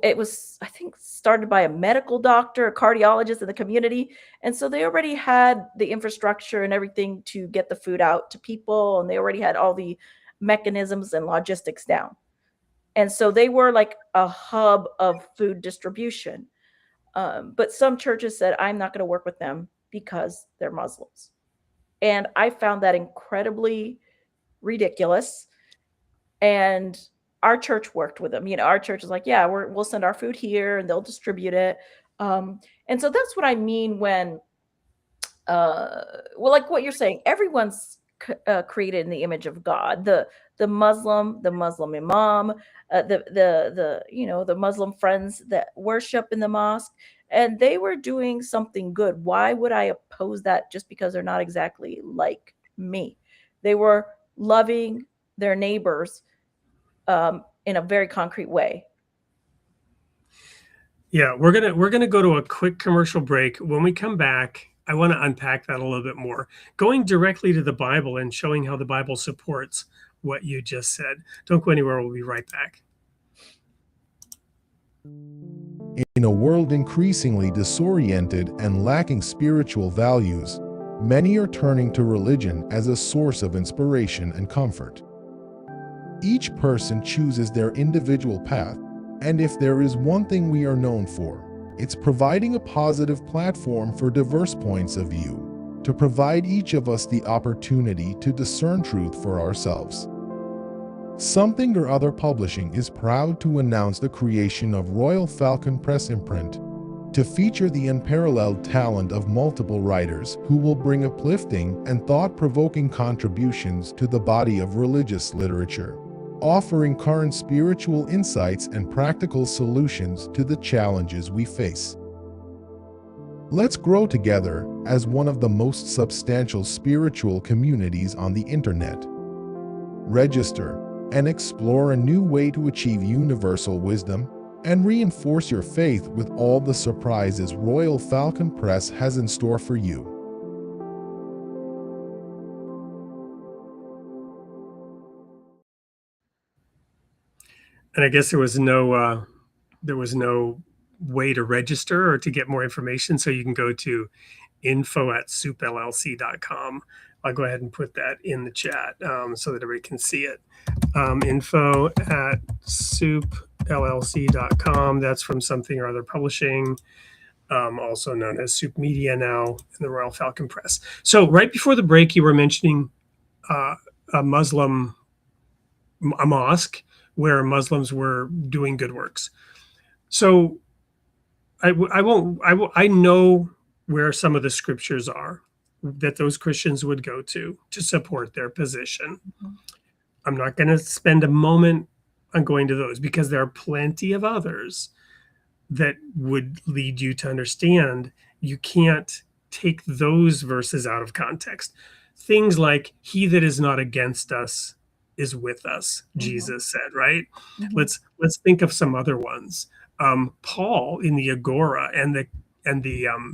it was, I think, started by a medical doctor, a cardiologist in the community. And so they already had the infrastructure and everything to get the food out to people. And they already had all the mechanisms and logistics down. And so they were like a hub of food distribution. But some churches said, I'm not going to work with them because they're Muslims. And I found that incredibly ridiculous. And our church worked with them. Our church is like, yeah, we'll send our food here and they'll distribute it. And so that's what I mean when, well, like what you're saying, everyone's created in the image of God. The Muslim imam, the Muslim friends that worship in the mosque, and they were doing something good. Why would I oppose that just because they're not exactly like me? They were loving their neighbors in a very concrete way. Yeah, we're gonna go to a quick commercial break. When we come back, I want to unpack that a little bit more, going directly to the Bible and showing how the Bible supports what you just said. Don't go anywhere. We'll be right back. In a world increasingly disoriented and lacking spiritual values, many are turning to religion as a source of inspiration and comfort. Each person chooses their individual path, and if there is one thing we are known for, it's providing a positive platform for diverse points of view, to provide each of us the opportunity to discern truth for ourselves. Something or Other Publishing is proud to announce the creation of Royal Falcon Press imprint, to feature the unparalleled talent of multiple writers who will bring uplifting and thought-provoking contributions to the body of religious literature, offering current spiritual insights and practical solutions to the challenges we face. Let's grow together as one of the most substantial spiritual communities on the internet. Register and explore a new way to achieve universal wisdom, and reinforce your faith with all the surprises Royal Falcon Press has in store for you. And I guess there was no way to register or to get more information, so you can go to info@soupllc.com. I'll go ahead and put that in the chat so that everybody can see it. Info@soupllc.com. That's from Something or Other Publishing, also known as Soup Media now, in the Royal Falcon Press. So right before the break, you were mentioning a mosque where Muslims were doing good works. So I know where some of the scriptures are that those Christians would go to support their position. Mhm. I'm not going to spend a moment on going to those, because there are plenty of others that would lead you to understand you can't take those verses out of context. Things like, he that is not against us is with us, Jesus said, right? Mhm. Let's think of some other ones. Paul in the Agora and the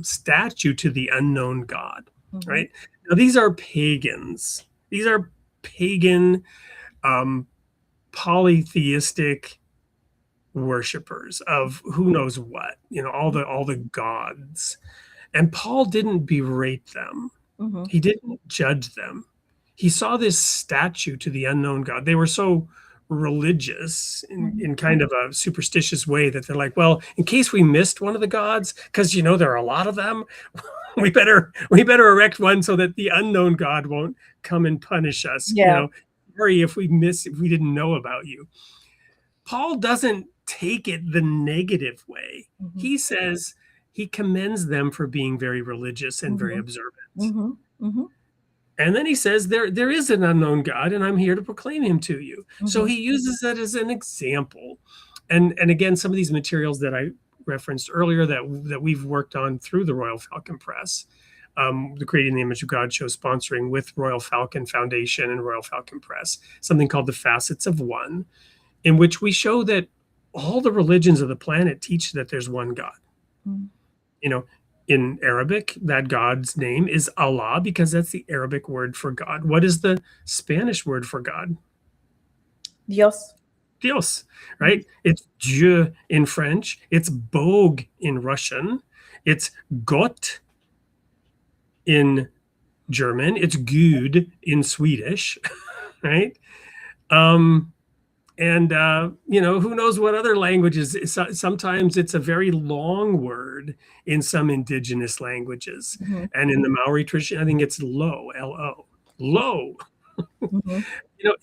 statue to the unknown God, Mhm. right? Now these are pagans. These are pagan, polytheistic worshipers of who knows what, all the gods. And Paul didn't berate them. Mhm. He didn't judge them. He saw this statue to the unknown God. They were so religious in kind of a superstitious way that they're like, well, in case we missed one of the gods, because there are a lot of them, we better erect one so that the unknown God won't come and punish us. Yeah. Sorry if we didn't know about you. Paul doesn't take it the negative way. Mhm. He says he commends them for being very religious and very observant. Mhm. Mhm. And then he says, there is an unknown God, and I'm here to proclaim him to you. So Mhm. he uses that as an example. And again, some of these materials that I referenced earlier that we've worked on through the Royal Falcon Press, the Creating the Image of God show, sponsoring with Royal Falcon Foundation and Royal Falcon Press, something called The Facets of One, in which we show that all the religions of the planet teach that there's one God. Mhm. In Arabic, that God's name is Allah, because that's the Arabic word for God. What is the Spanish word for God? Dios. Dios, right? It's Dieu in French. It's Bog in Russian. It's Gott in German. It's Gud in Swedish, right? And who knows what other languages. Sometimes it's a very long word in some indigenous languages. Mhm. And in the Maori tradition, I think it's lo, L-O, lo. Mhm.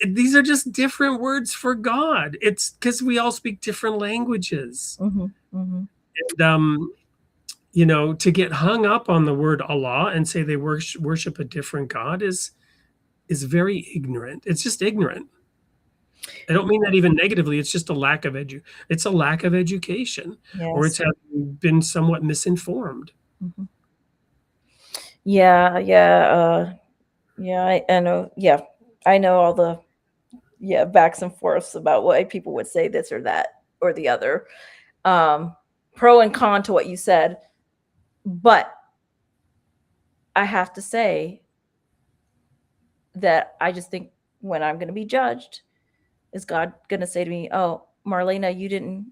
These are just different words for God. It's because we all speak different languages. Mhm. Mhm. And to get hung up on the word Allah and say they worship a different God is very ignorant. It's just ignorant. I don't mean that even negatively. It's just a lack of it's a lack of education, or it's Yes. having been somewhat misinformed. Mhm. Yeah, yeah, yeah, I know. Yeah, I know all the backs and forths about why people would say this or that or the other. Um, Pro and con to what you said, but I have to say that I just think when I'm going to be judged, is God going to say to me, "Oh, Marlena, you didn't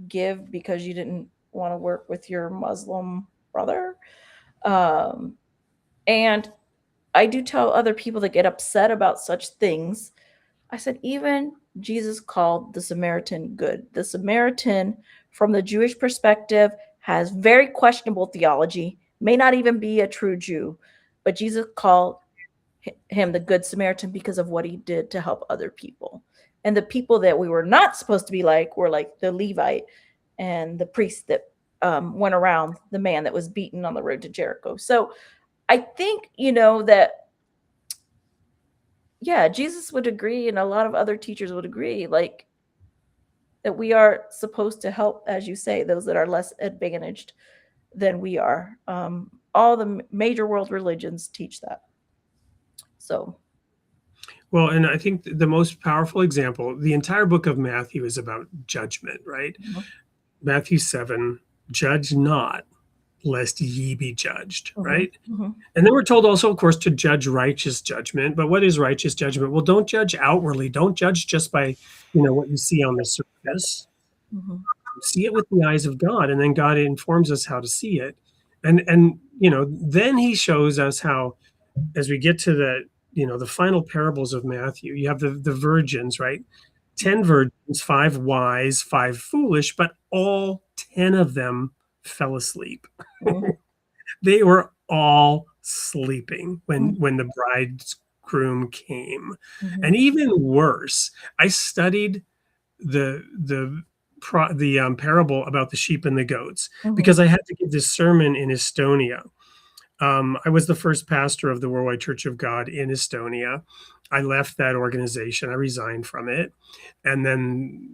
give because you didn't want to work with your Muslim brother?" Um, and I do tell other people that get upset about such things. I said, even Jesus called the Samaritan good. The Samaritan, from the Jewish perspective, has very questionable theology, may not even be a true Jew, but Jesus called him the Good Samaritan because of what he did to help other people. And the people that we were not supposed to be like were like the Levite and the priest that went around the man that was beaten on the road to Jericho. So I think, that Jesus would agree, and a lot of other teachers would agree, like that we are supposed to help, as you say, those that are less advantaged than we are. All the major world religions teach that. So, Well, and I think the most powerful example, the entire book of Matthew is about judgment, right? Mhm. Matthew 7, judge not, lest ye be judged, Mhm. right? Mhm. And then we're told also, of course, to judge righteous judgment. But what is righteous judgment? Well, don't judge outwardly. Don't judge just by, what you see on the surface. Mhm. See it with the eyes of God, and then God informs us how to see it. And then he shows us how, as we get to the final parables of Matthew, you have the virgins, right? 10 virgins, 5 wise, 5 foolish, but all 10 of them fell asleep. Mhm. They were all sleeping Mhm. when the bridegroom came. Mhm. And even worse, I studied the parable about the sheep and the goats Mhm. because I had to give this sermon in Estonia. I was the first pastor of the Worldwide Church of God in Estonia. I left that organization. I resigned from it, and then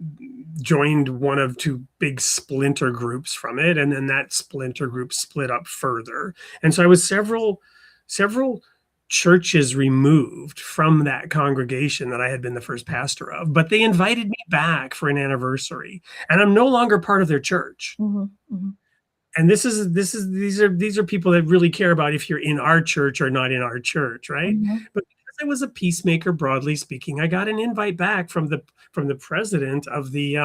joined one of 2 big splinter groups from it. And then that splinter group split up further. And so I was several churches removed from that congregation that I had been the first pastor of. But they invited me back for an anniversary, and I'm no longer part of their church. Mhm. Mhm. And these are people that really care about if you're in our church or not in our church, right? Mhm. But because I was a peacemaker, broadly speaking, I got an invite back from the president of the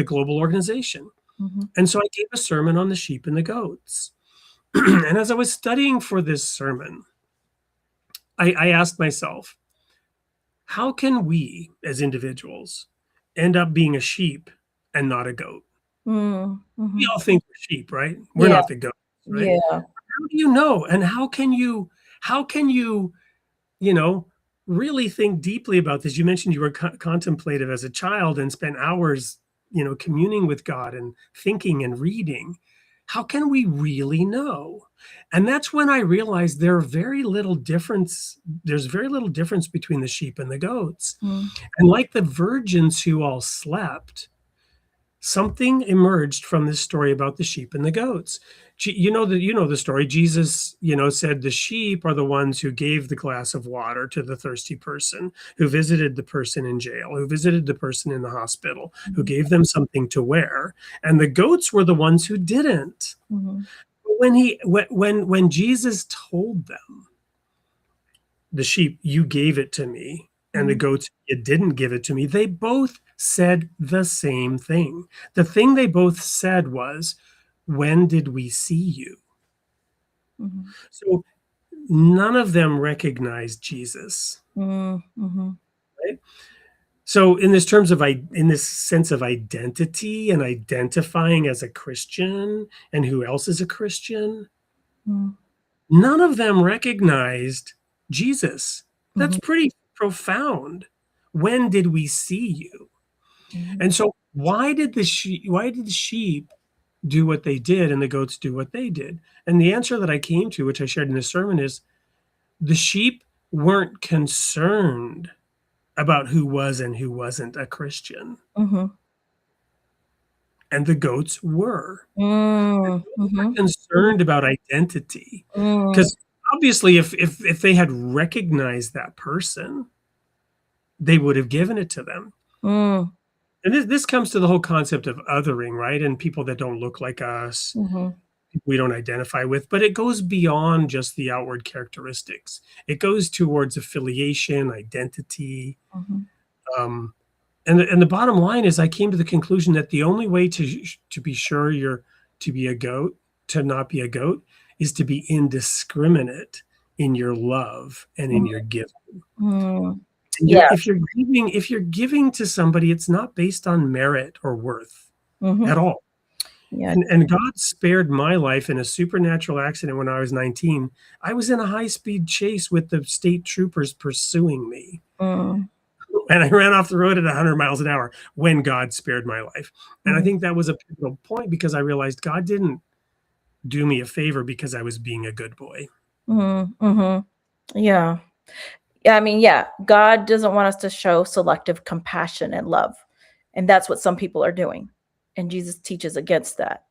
global organization. Mhm. And so I gave a sermon on the sheep and the goats. And as I was studying for this sermon, I asked myself, how can we as individuals end up being a sheep and not a goat? Mm. We Mhm. all think we're sheep, right? We're Yeah. not the goats, right? Yeah. How do you know? And how can you you know really think deeply about this? You mentioned you were contemplative as a child and spent hours communing with God and thinking and reading. How can we really know? And that's when I realized there's very little difference between the sheep and the goats. Mm. And like the virgins who all slept, something emerged from this story about the sheep and the goats. You know the story. Jesus, said the sheep are the ones who gave the glass of water to the thirsty person, who visited the person in jail, who visited the person in the hospital, who Mhm. gave them something to wear, and the goats were the ones who didn't. Mhm. When Jesus told them, the sheep, you gave it to me, and the Mhm. goats, you didn't give it to me, they both said the same thing. The thing they both said was, when did we see you? Mhm. So none of them recognized Jesus, Mm. Mhm. right? So in this sense of identity and identifying as a Christian and who else is a Christian, Mm. none of them recognized Jesus. That's Mhm. pretty profound. When did we see you? Mhm. And so why did the sheep do what they did and the goats do what they did? And the answer that I came to, which I shared in this sermon, is the sheep weren't concerned about who was and who wasn't a Christian, Mhm. and the goats were. Mm. Mhm. Concerned about identity, Mm. because obviously if they had recognized that person, they would have given it to them. Mm. And this comes to the whole concept of othering, right? And people that don't look like us, Mhm. people we don't identify with, but it goes beyond just the outward characteristics. It goes towards affiliation, identity. Mhm. Um, and the bottom line is, I came to the conclusion that the only way to be sure you're to be a goat, to not be a goat, is to be indiscriminate in your love and in Mhm. your giving. Mm. And Yeah. if you're giving to somebody, it's not based on merit or worth Mhm. at all. Yeah. And God spared my life in a supernatural accident when I was 19. I was in a high-speed chase with the state troopers pursuing me, Mm. and I ran off the road at 100 miles an hour when God spared my life. And I Mhm. think that was a pivotal point, because I realized God didn't do me a favor because I was being a good boy. Mhm. Mhm. Yeah. Yeah, I mean, yeah, God doesn't want us to show selective compassion and love, and that's what some people are doing, and Jesus teaches against that.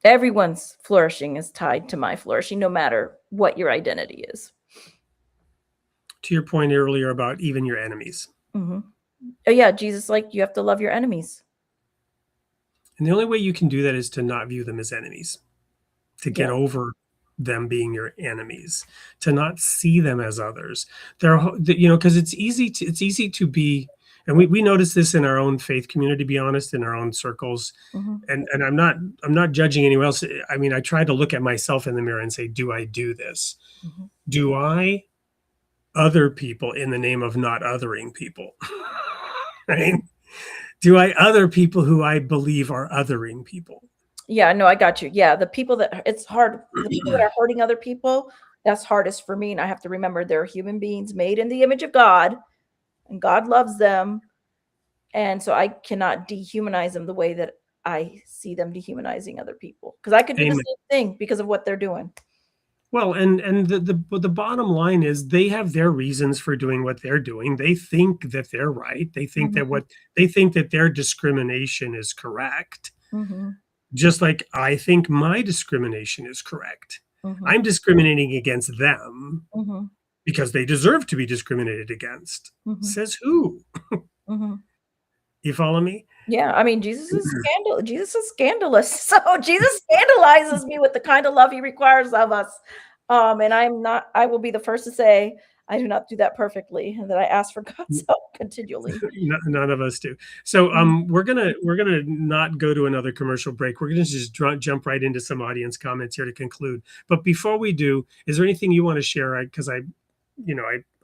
Everyone's flourishing is tied to my flourishing, no matter what your identity is. To your point earlier about even your enemies. Mhm. Oh, yeah, Jesus, like, you have to love your enemies. And the only way you can do that is to not view them as enemies, to get Yeah. over them being your enemies, to not see them as others. Because it's easy to be, and we notice this in our own faith community, to be honest, in our own circles. Mhm. And I'm not judging anyone else. I mean, I try to look at myself in the mirror and say, do I do this? Mhm. Do I other people in the name of not othering people? Right? Do I other people who I believe are othering people? Yeah, no, I got you. Yeah, the people that it's hard, the people that are hurting other people, that's hardest for me. And I have to remember they're human beings made in the image of God, and God loves them. And so I cannot dehumanize them the way that I see them dehumanizing other people. Because I could do the Amen. same thing because of what they're doing. Well, and the bottom line is they have their reasons for doing what they're doing. They think that they're right. Mhm. They think that their discrimination is correct. Mhm. Just like I think my discrimination is correct. Mhm. I'm discriminating against them Mhm. because they deserve to be discriminated against. Mhm. Says who? Mhm. You follow me? Yeah, I mean, Jesus is scandalous. So Jesus scandalizes me with the kind of love he requires of us. And I will be the first to say I do not do that perfectly and that I ask for God's help continually. None of us do. So Mhm. we're gonna not go to another commercial break. We're gonna just jump right into some audience comments here to conclude. But before we do, is there anything you want to share? Because I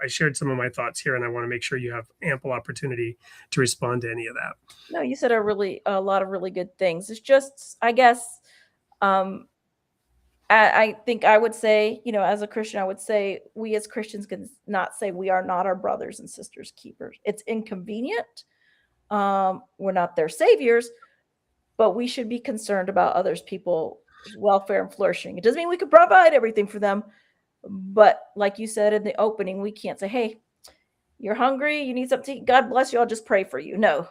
shared some of my thoughts here, and I want to make sure you have ample opportunity to respond to any of that. No, you said a lot of really good things. It's just, I guess, um, I think I would say, as a Christian, I would say we as Christians can not say we are not our brothers and sisters keepers. It's inconvenient. We're not their saviors, but we should be concerned about others people's welfare and flourishing. It doesn't mean we could provide everything for them, but like you said in the opening, we can't say, "Hey, you're hungry, you need something to eat. God bless you. I'll just pray for you." No,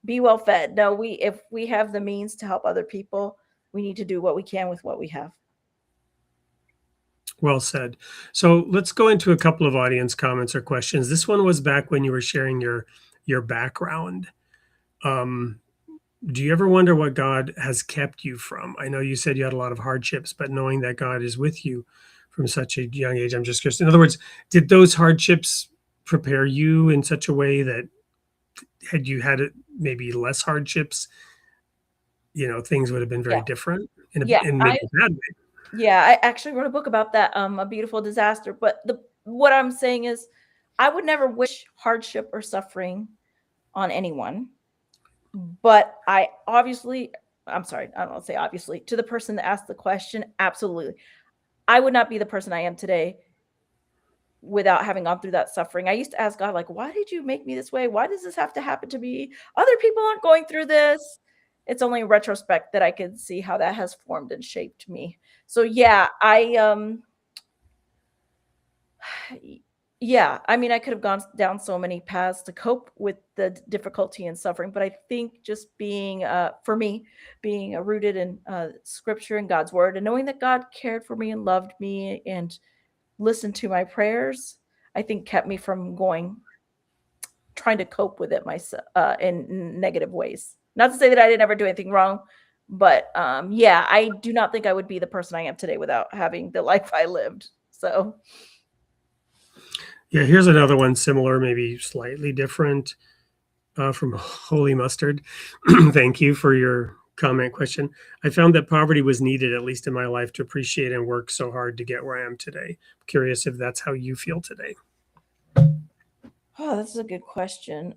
be well fed. No, if we have the means to help other people, we need to do what we can with what we have. Well said. So let's go into a couple of audience comments or questions. This one was back when you were sharing your background. Um, do you ever wonder what God has kept you from? I know you said you had a lot of hardships, but knowing that God is with you from such a young age, I'm just curious. In other words, did those hardships prepare you in such a way that had you had it maybe less hardships, things would have been very Yeah. different Yeah. in maybe a bad way? Yeah, I actually wrote a book about that, A Beautiful Disaster. But what I'm saying is I would never wish hardship or suffering on anyone. But I'm sorry, I don't want to say obviously, to the person that asked the question, absolutely. I would not be the person I am today without having gone through that suffering. I used to ask God, like, why did you make me this way? Why does this have to happen to me? Other people aren't going through this. It's only in retrospect that I can see how that has formed and shaped me. So yeah, yeah, I mean, I could have gone down so many paths to cope with the difficulty and suffering, but I think just being, for me, being rooted in scripture and God's word and knowing that God cared for me and loved me and listened to my prayers, I think kept me from trying to cope with it myself in negative ways. Not to say that I didn't ever do anything wrong, but yeah, I do not think I would be the person I am today without having the life I lived. So, Yeah, here's another one similar, maybe slightly different, from Holy Mustard. Thank you for your comment question. I found that poverty was needed, at least in my life, to appreciate and work so hard to get where I am today. Curious if that's how you feel today. oh, that's a good question.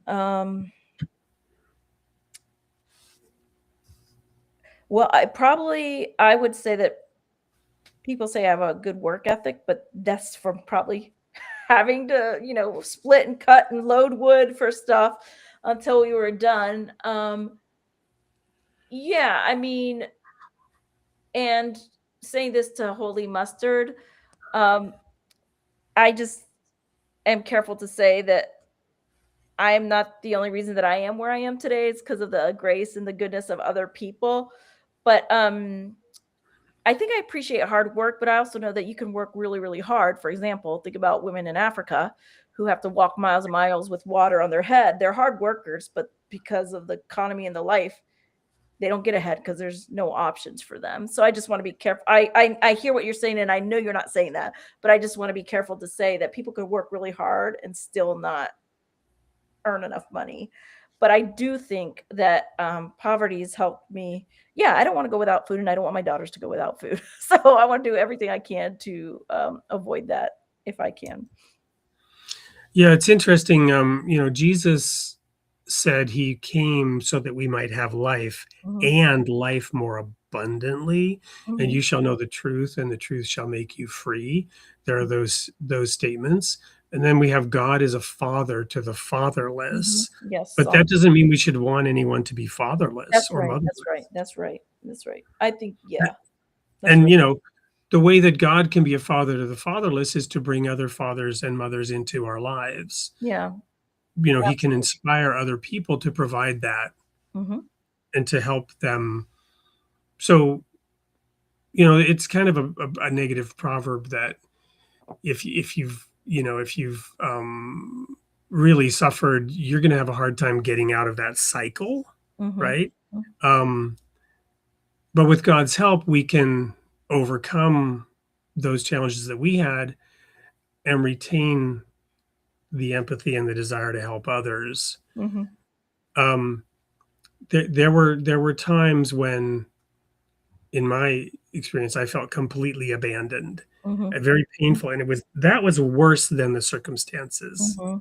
Well, I would say that people say I have a good work ethic, but that's from probably having to, split and cut and load wood for stuff until we were done. Yeah, I mean, and saying this to Holy Mustard, um, I just am careful to say that I am not the only reason that I am where I am today. It's because of the grace and the goodness of other people. But I think I appreciate hard work, but I also know that you can work really, really hard. For example, think about women in Africa who have to walk miles and miles with water on their head. They're hard workers, but because of the economy and the life, they don't get ahead because there's no options for them. So I just want to be careful. I hear what you're saying, and I know you're not saying that, but I just want to be careful to say that people could work really hard and still not earn enough money. But I do think that poverty has helped me. Yeah, I don't want to go without food, and I don't want my daughters to go without food. So I want to do everything I can to avoid that if I can. Yeah, it's interesting. Jesus said he came so that we might have life Mhm, and life more abundantly, and mhm, you shall know the truth, and the truth shall make you free. There are those statements. And then we have God as a father to the mhm. fatherless. Yes, But that doesn't mean we should want anyone to be fatherless that's or right. motherless. That's right. That's right. That's right. I think, yeah, that's And right. the way that God can be a father to the fatherless is to bring other fathers and mothers into our lives. Yeah, He can absolutely. inspire other people to provide that Hmm. and to help them. So, it's kind of a negative proverb that if you've really suffered, you're going to have a hard time getting out of that cycle, Hmm. right? Um, but with God's help, we can overcome those challenges that we had and retain the empathy and the desire to help others. Hmm. Um, there were times when, in my experience, I felt completely abandoned, Hmm. very painful, and that was worse than the circumstances Hmm.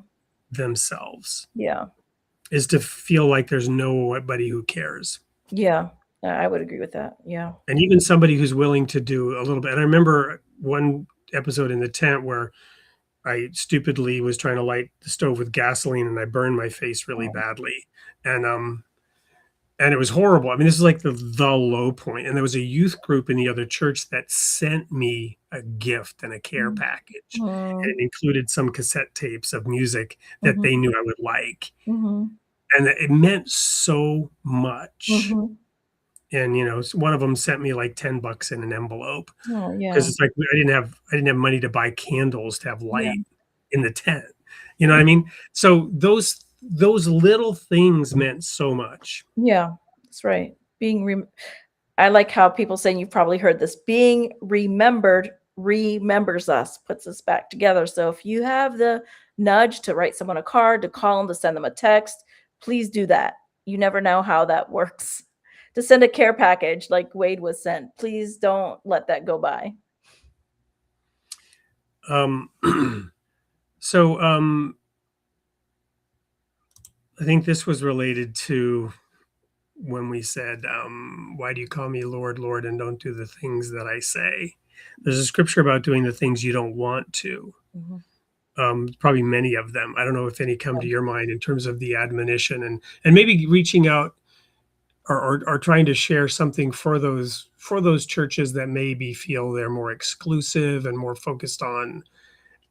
themselves, Yeah. is to feel like there's nobody who cares, Yeah. I would agree with that. Yeah. and even somebody who's willing to do a little bit. And I remember one episode in the tent where I stupidly was trying to light the stove with gasoline, and I burned my face really Oh. badly, and, um and it was horrible. I mean, this is like the low point, and there was a youth group in the other church that sent me a gift and a care package, and Mm-hmm. it included some cassette tapes of music that Hmm. they knew I would like, Hmm. and it meant so much. Hmm. And, one of them sent me like $10 in an envelope Oh, because yeah. it's like I didn't have money to buy candles to have Yeah. light in the tent. You know what I mean? So those little things meant so much. Yeah. That's right. I like how people saying, you've probably heard this, being remembered remembers us, puts us back together. So if you have the nudge to write someone a card, to call them, to send them a text, please do that. You never know how that works. To send a care package like Wade was sent, please don't let that go by. Um, so I think this was related to when we said, "Why do you call me Lord, Lord, and don't do the things that I say?" There's a scripture about doing the things you don't want to. Mhm. Probably many of them. I don't know if any come to your mind in terms of the admonition and maybe reaching out or trying to share something for those churches that maybe feel they're more exclusive and more focused on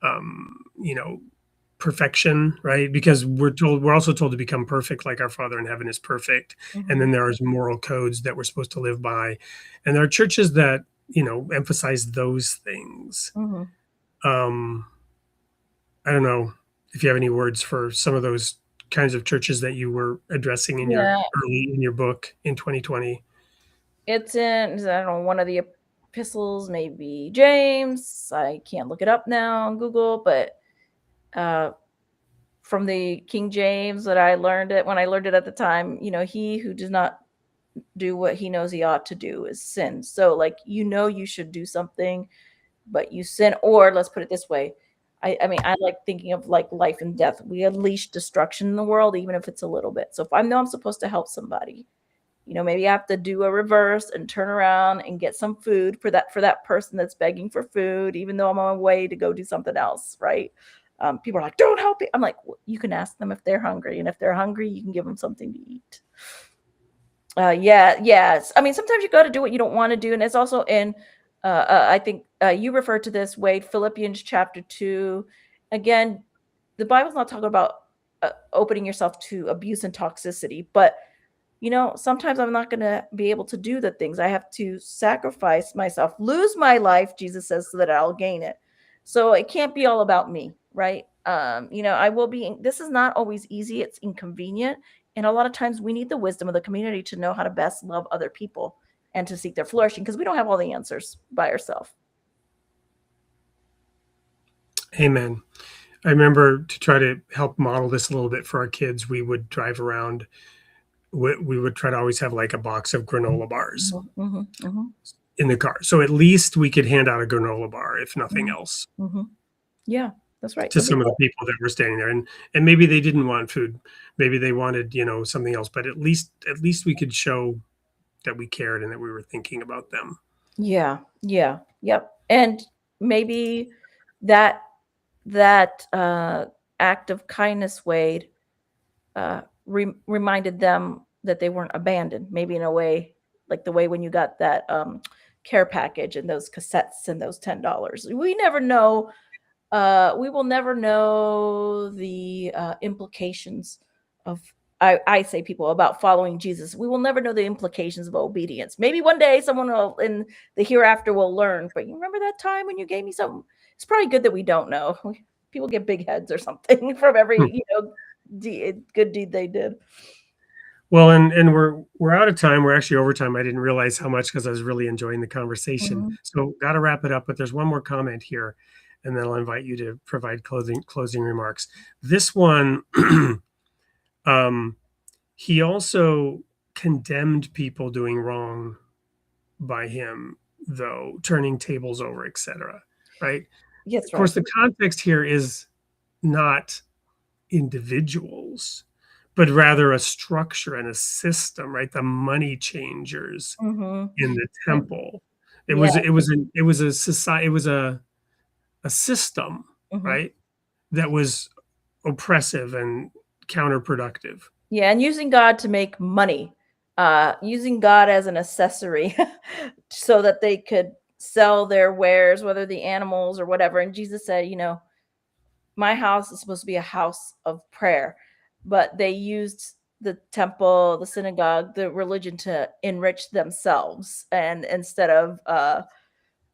um, you know perfection, right? Because we're also told to become perfect like our Father in heaven is perfect. And Mhm. then there's moral codes that we're supposed to live by. And there are churches that, emphasize those things. Mhm. Um, I don't know if you have any words for some of those kinds of churches that you were addressing in your Yeah, book in 2020. it's in, I don't know, one of the epistles, maybe James. I can't look it up now on Google, but uh from the King James that I learned it when I learned it at the time, he who does not do what he knows he ought to do is sin. So like you should do something, but you sin, or let's put it this way. I mean, I like thinking of like life and death. We unleash destruction in the world, even if it's a little bit. So if I know I'm supposed to help somebody, maybe I have to do a reverse and turn around and get some food for that person that's begging for food, even though I'm on my way to go do something else, right? People are like, "Don't help me." I'm like, you can ask them if they're hungry, and if they're hungry, you can give them something to eat. Yeah, yes. I mean, sometimes you got to do what you don't want to do, and it's also in. I think you referred to this, Wade, Philippians chapter 2. Again, the Bible's not talking about opening yourself to abuse and toxicity, but sometimes I'm not going to be able to do the things. I have to sacrifice myself, lose my life, Jesus says, so that I'll gain it. So it can't be all about me, right? I will be, this is not always easy. It's inconvenient. And a lot of times we need the wisdom of the community to know how to best love other people and to seek their flourishing, because we don't have all the answers by ourselves. Amen. I remember, to try to help model this a little bit for our kids, we would drive around. We would try to always have like a box of granola bars Mm-hmm, mm-hmm, in the car. So at least we could hand out a granola bar, if nothing mm-hmm, else, mm-hmm. Yeah, that's right. to some of the people that were standing there. And maybe they didn't want food. Maybe they wanted, something else. But at least we could show that we cared and that we were thinking about them. Yeah, yeah, yep. And maybe that act of kindness, Wade, reminded them that they weren't abandoned. Maybe in a way, like the way when you got that care package and those cassettes and those $10. We never know. We will never know the implications of. I say people about following Jesus. We will never know the implications of obedience. Maybe one day someone will, in the hereafter, will learn. But you remember that time when you gave me something? It's probably good that we don't know. People get big heads or something from every good deed they did. Well, and we're out of time. We're actually over time. I didn't realize how much, because I was really enjoying the conversation. Mm-hmm. So got to wrap it up. But there's one more comment here, and then I'll invite you to provide closing remarks. This one, he also condemned people doing wrong by him, though, turning tables over, etc. Right? Yes, Of right. course, the context here is not individuals, but rather a structure and a system, right? The money changers Mm-hmm. in the temple. It Yeah. was a society, it was a system, Mm-hmm. right? That was oppressive and counterproductive. Yeah, and using God to make money, using God as an accessory so that they could sell their wares, whether the animals or whatever. And Jesus said, my house is supposed to be a house of prayer, but they used the temple, the synagogue, the religion to enrich themselves. And instead of,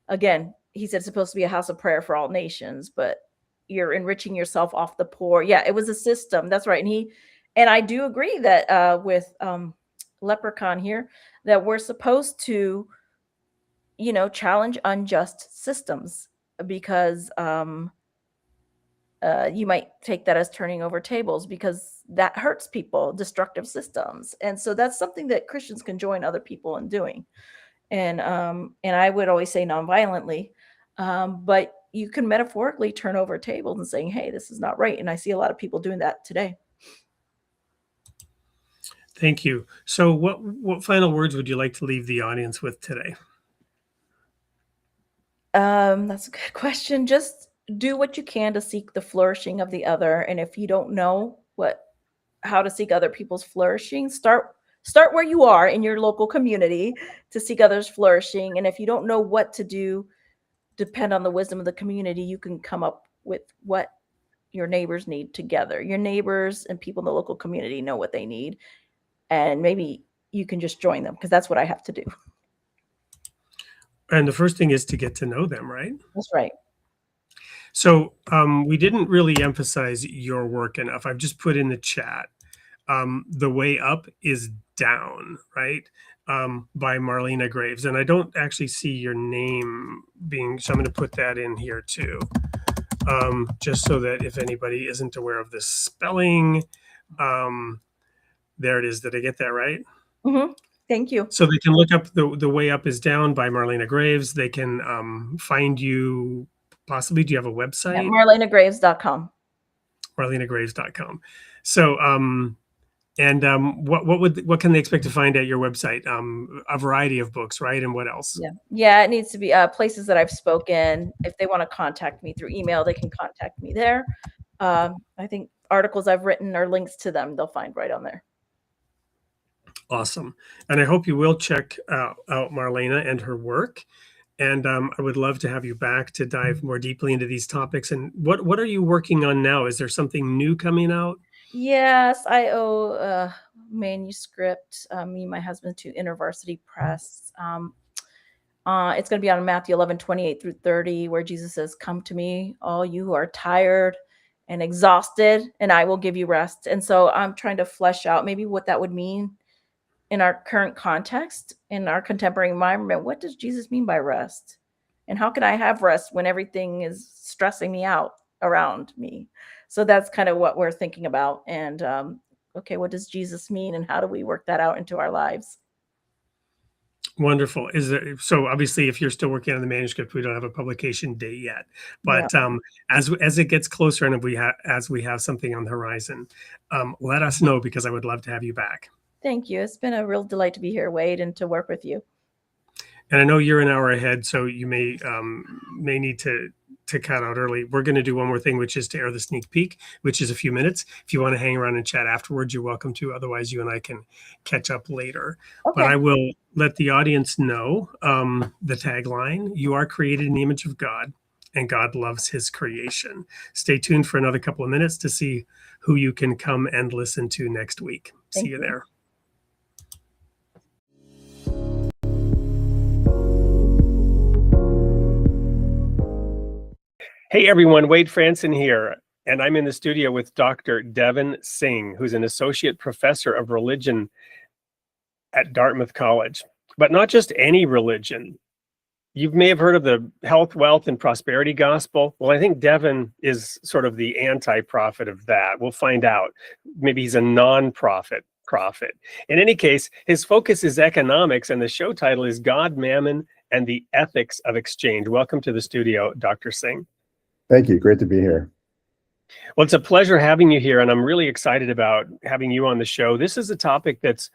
again, he said it's supposed to be a house of prayer for all nations, but you're enriching yourself off the poor. Yeah, it was a system. That's right. And I do agree that with Leprechaun here, that we're supposed to, challenge unjust systems, because you might take that as turning over tables, because that hurts people, destructive systems. And so that's something that Christians can join other people in doing. And I would always say nonviolently, but you can metaphorically turn over tables and saying, hey, this is not right. And I see a lot of people doing that today. Thank you. So what final words would you like to leave the audience with today? That's a good question. Just do what you can to seek the flourishing of the other. And if you don't know how to seek other people's flourishing, start where you are in your local community to seek others flourishing. And if you don't know what to do, depend on the wisdom of the community. You can come up with what your neighbors need together. Your neighbors and people in the local community know what they need. And maybe you can just join them, because that's what I have to do. And the first thing is to get to know them, right? That's right. So we didn't really emphasize your work enough. I've just put in the chat. The Way Up is Down, right? By Marlena Graves. And I don't actually see your name being, so I'm going to put that in here too. Just so that if anybody isn't aware of the spelling, there it is. Did I get that right? Mm-hmm. Thank you. So they can look up the Way Up is Down by Marlena Graves. They can find you, possibly. Do you have a website? Yeah, MarlenaGraves.com. MarlenaGraves.com. So, what can they expect to find at your website? A variety of books, right? And what else? Yeah. It needs to be places that I've spoken. If they want to contact me through email, they can contact me there. I think articles I've written or links to them, they'll find right on there. Awesome. And I hope you will check out Marlena and her work. And I would love to have you back to dive more deeply into these topics. And what are you working on now? Is there something new coming out? Yes, I owe a manuscript, me and my husband, to InterVarsity Press. It's going to be on Matthew 11:28 through 30, where Jesus says, come to me, all you who are tired and exhausted, and I will give you rest. And so I'm trying to flesh out maybe what that would mean in our current context, in our contemporary environment. What does Jesus mean by rest? And how can I have rest when everything is stressing me out around me? So that's kind of what we're thinking about. And okay, what does Jesus mean, and how do we work that out into our lives? Wonderful. So obviously, if you're still working on the manuscript, we don't have a publication date yet. But as it gets closer, and as we have something on the horizon, let us know, because I would love to have you back. Thank you. It's been a real delight to be here, Wade, and to work with you. And I know you're an hour ahead, so you may need to cut out early. We're going to do one more thing, which is to air the sneak peek, which is a few minutes. If you want to hang around and chat afterwards, you're welcome to. Otherwise, you and I can catch up later. Okay. But I will let the audience know the tagline: "You are created in the image of God, and God loves his creation." Stay tuned for another couple of minutes to see who you can come and listen to next week. See you there. Hey everyone, Wade Franson here, and I'm in the studio with Dr. Devin Singh, who's an associate professor of religion at Dartmouth College. But not just any religion. You may have heard of the health, wealth, and prosperity gospel. Well, I think Devin is sort of the anti-prophet of that. We'll find out. Maybe he's a non-prophet prophet. In any case, his focus is economics, and the show title is God, Mammon, and the Ethics of Exchange. Welcome to the studio, Dr. Singh. Thank you. Great to be here. Well, it's a pleasure having you here, and I'm really excited about having you on the show. This is a topic that's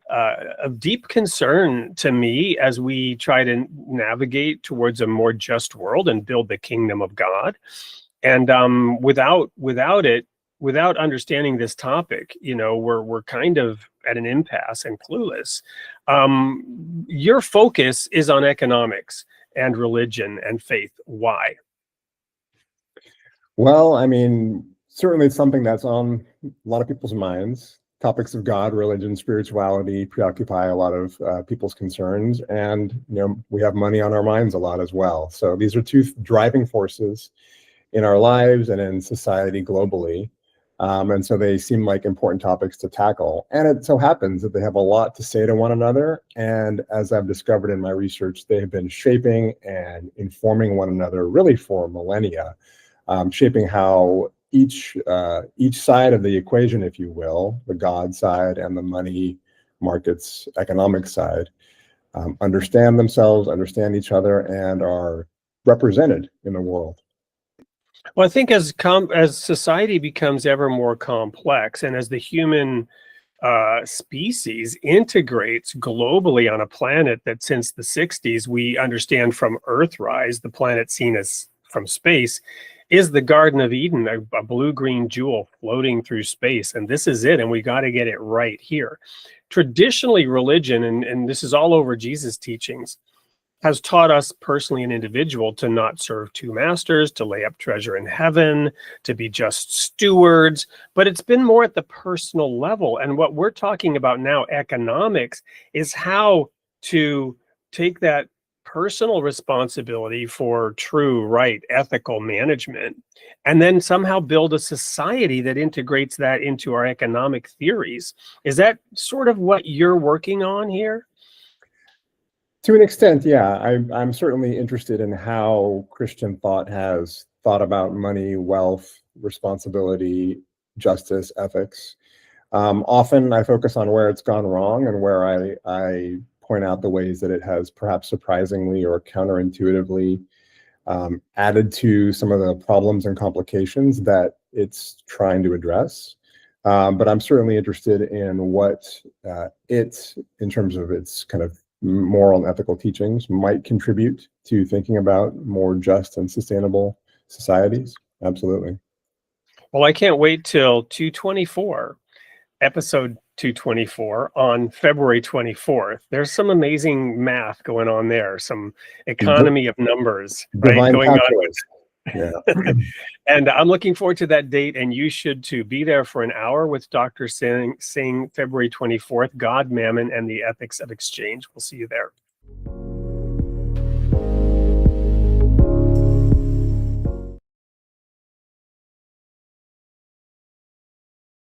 of deep concern to me as we try to navigate towards a more just world and build the kingdom of God. And without understanding this topic, we're kind of at an impasse and clueless. Your focus is on economics and religion and faith. Why? Well, I mean, certainly it's something that's on a lot of people's minds. Topics of God, religion, spirituality preoccupy a lot of people's concerns, and we have money on our minds a lot as well. So these are two driving forces in our lives and in society globally, and so they seem like important topics to tackle. And it so happens that they have a lot to say to one another, and as I've discovered in my research, they have been shaping and informing one another really for millennia. Shaping how each side of the equation, if you will, the God side and the money markets economic side, understand themselves, understand each other, and are represented in the world. Well, I think as society becomes ever more complex, and as the human species integrates globally on a planet that since the 60s we understand from Earthrise, the planet seen as from space, is the Garden of Eden, a blue-green jewel floating through space. And this is it, and we got to get it right here. Traditionally, religion, and this is all over Jesus' teachings, has taught us personally and individual to not serve two masters, to lay up treasure in heaven, to be just stewards, but it's been more at the personal level. And what we're talking about now, economics, is how to take that personal responsibility for true, right, ethical management, and then somehow build a society that integrates that into our economic theories. Is that sort of what you're working on here? To an extent, yeah. I'm certainly interested in how Christian thought has thought about money, wealth, responsibility, justice, ethics. Often I focus on where it's gone wrong and where I point out the ways that it has perhaps surprisingly or counterintuitively added to some of the problems and complications that it's trying to address. But I'm certainly interested in what it, in terms of its kind of moral and ethical teachings, might contribute to thinking about more just and sustainable societies. Absolutely. Well, I can't wait till 224. Episode 224 on February 24th. There's some amazing math going on there, some economy of numbers, right, going on. Yeah. And I'm looking forward to that date, and you should too. Be there for an hour with Dr. Singh, February 24th, God, Mammon, and the Ethics of Exchange. We'll see you there.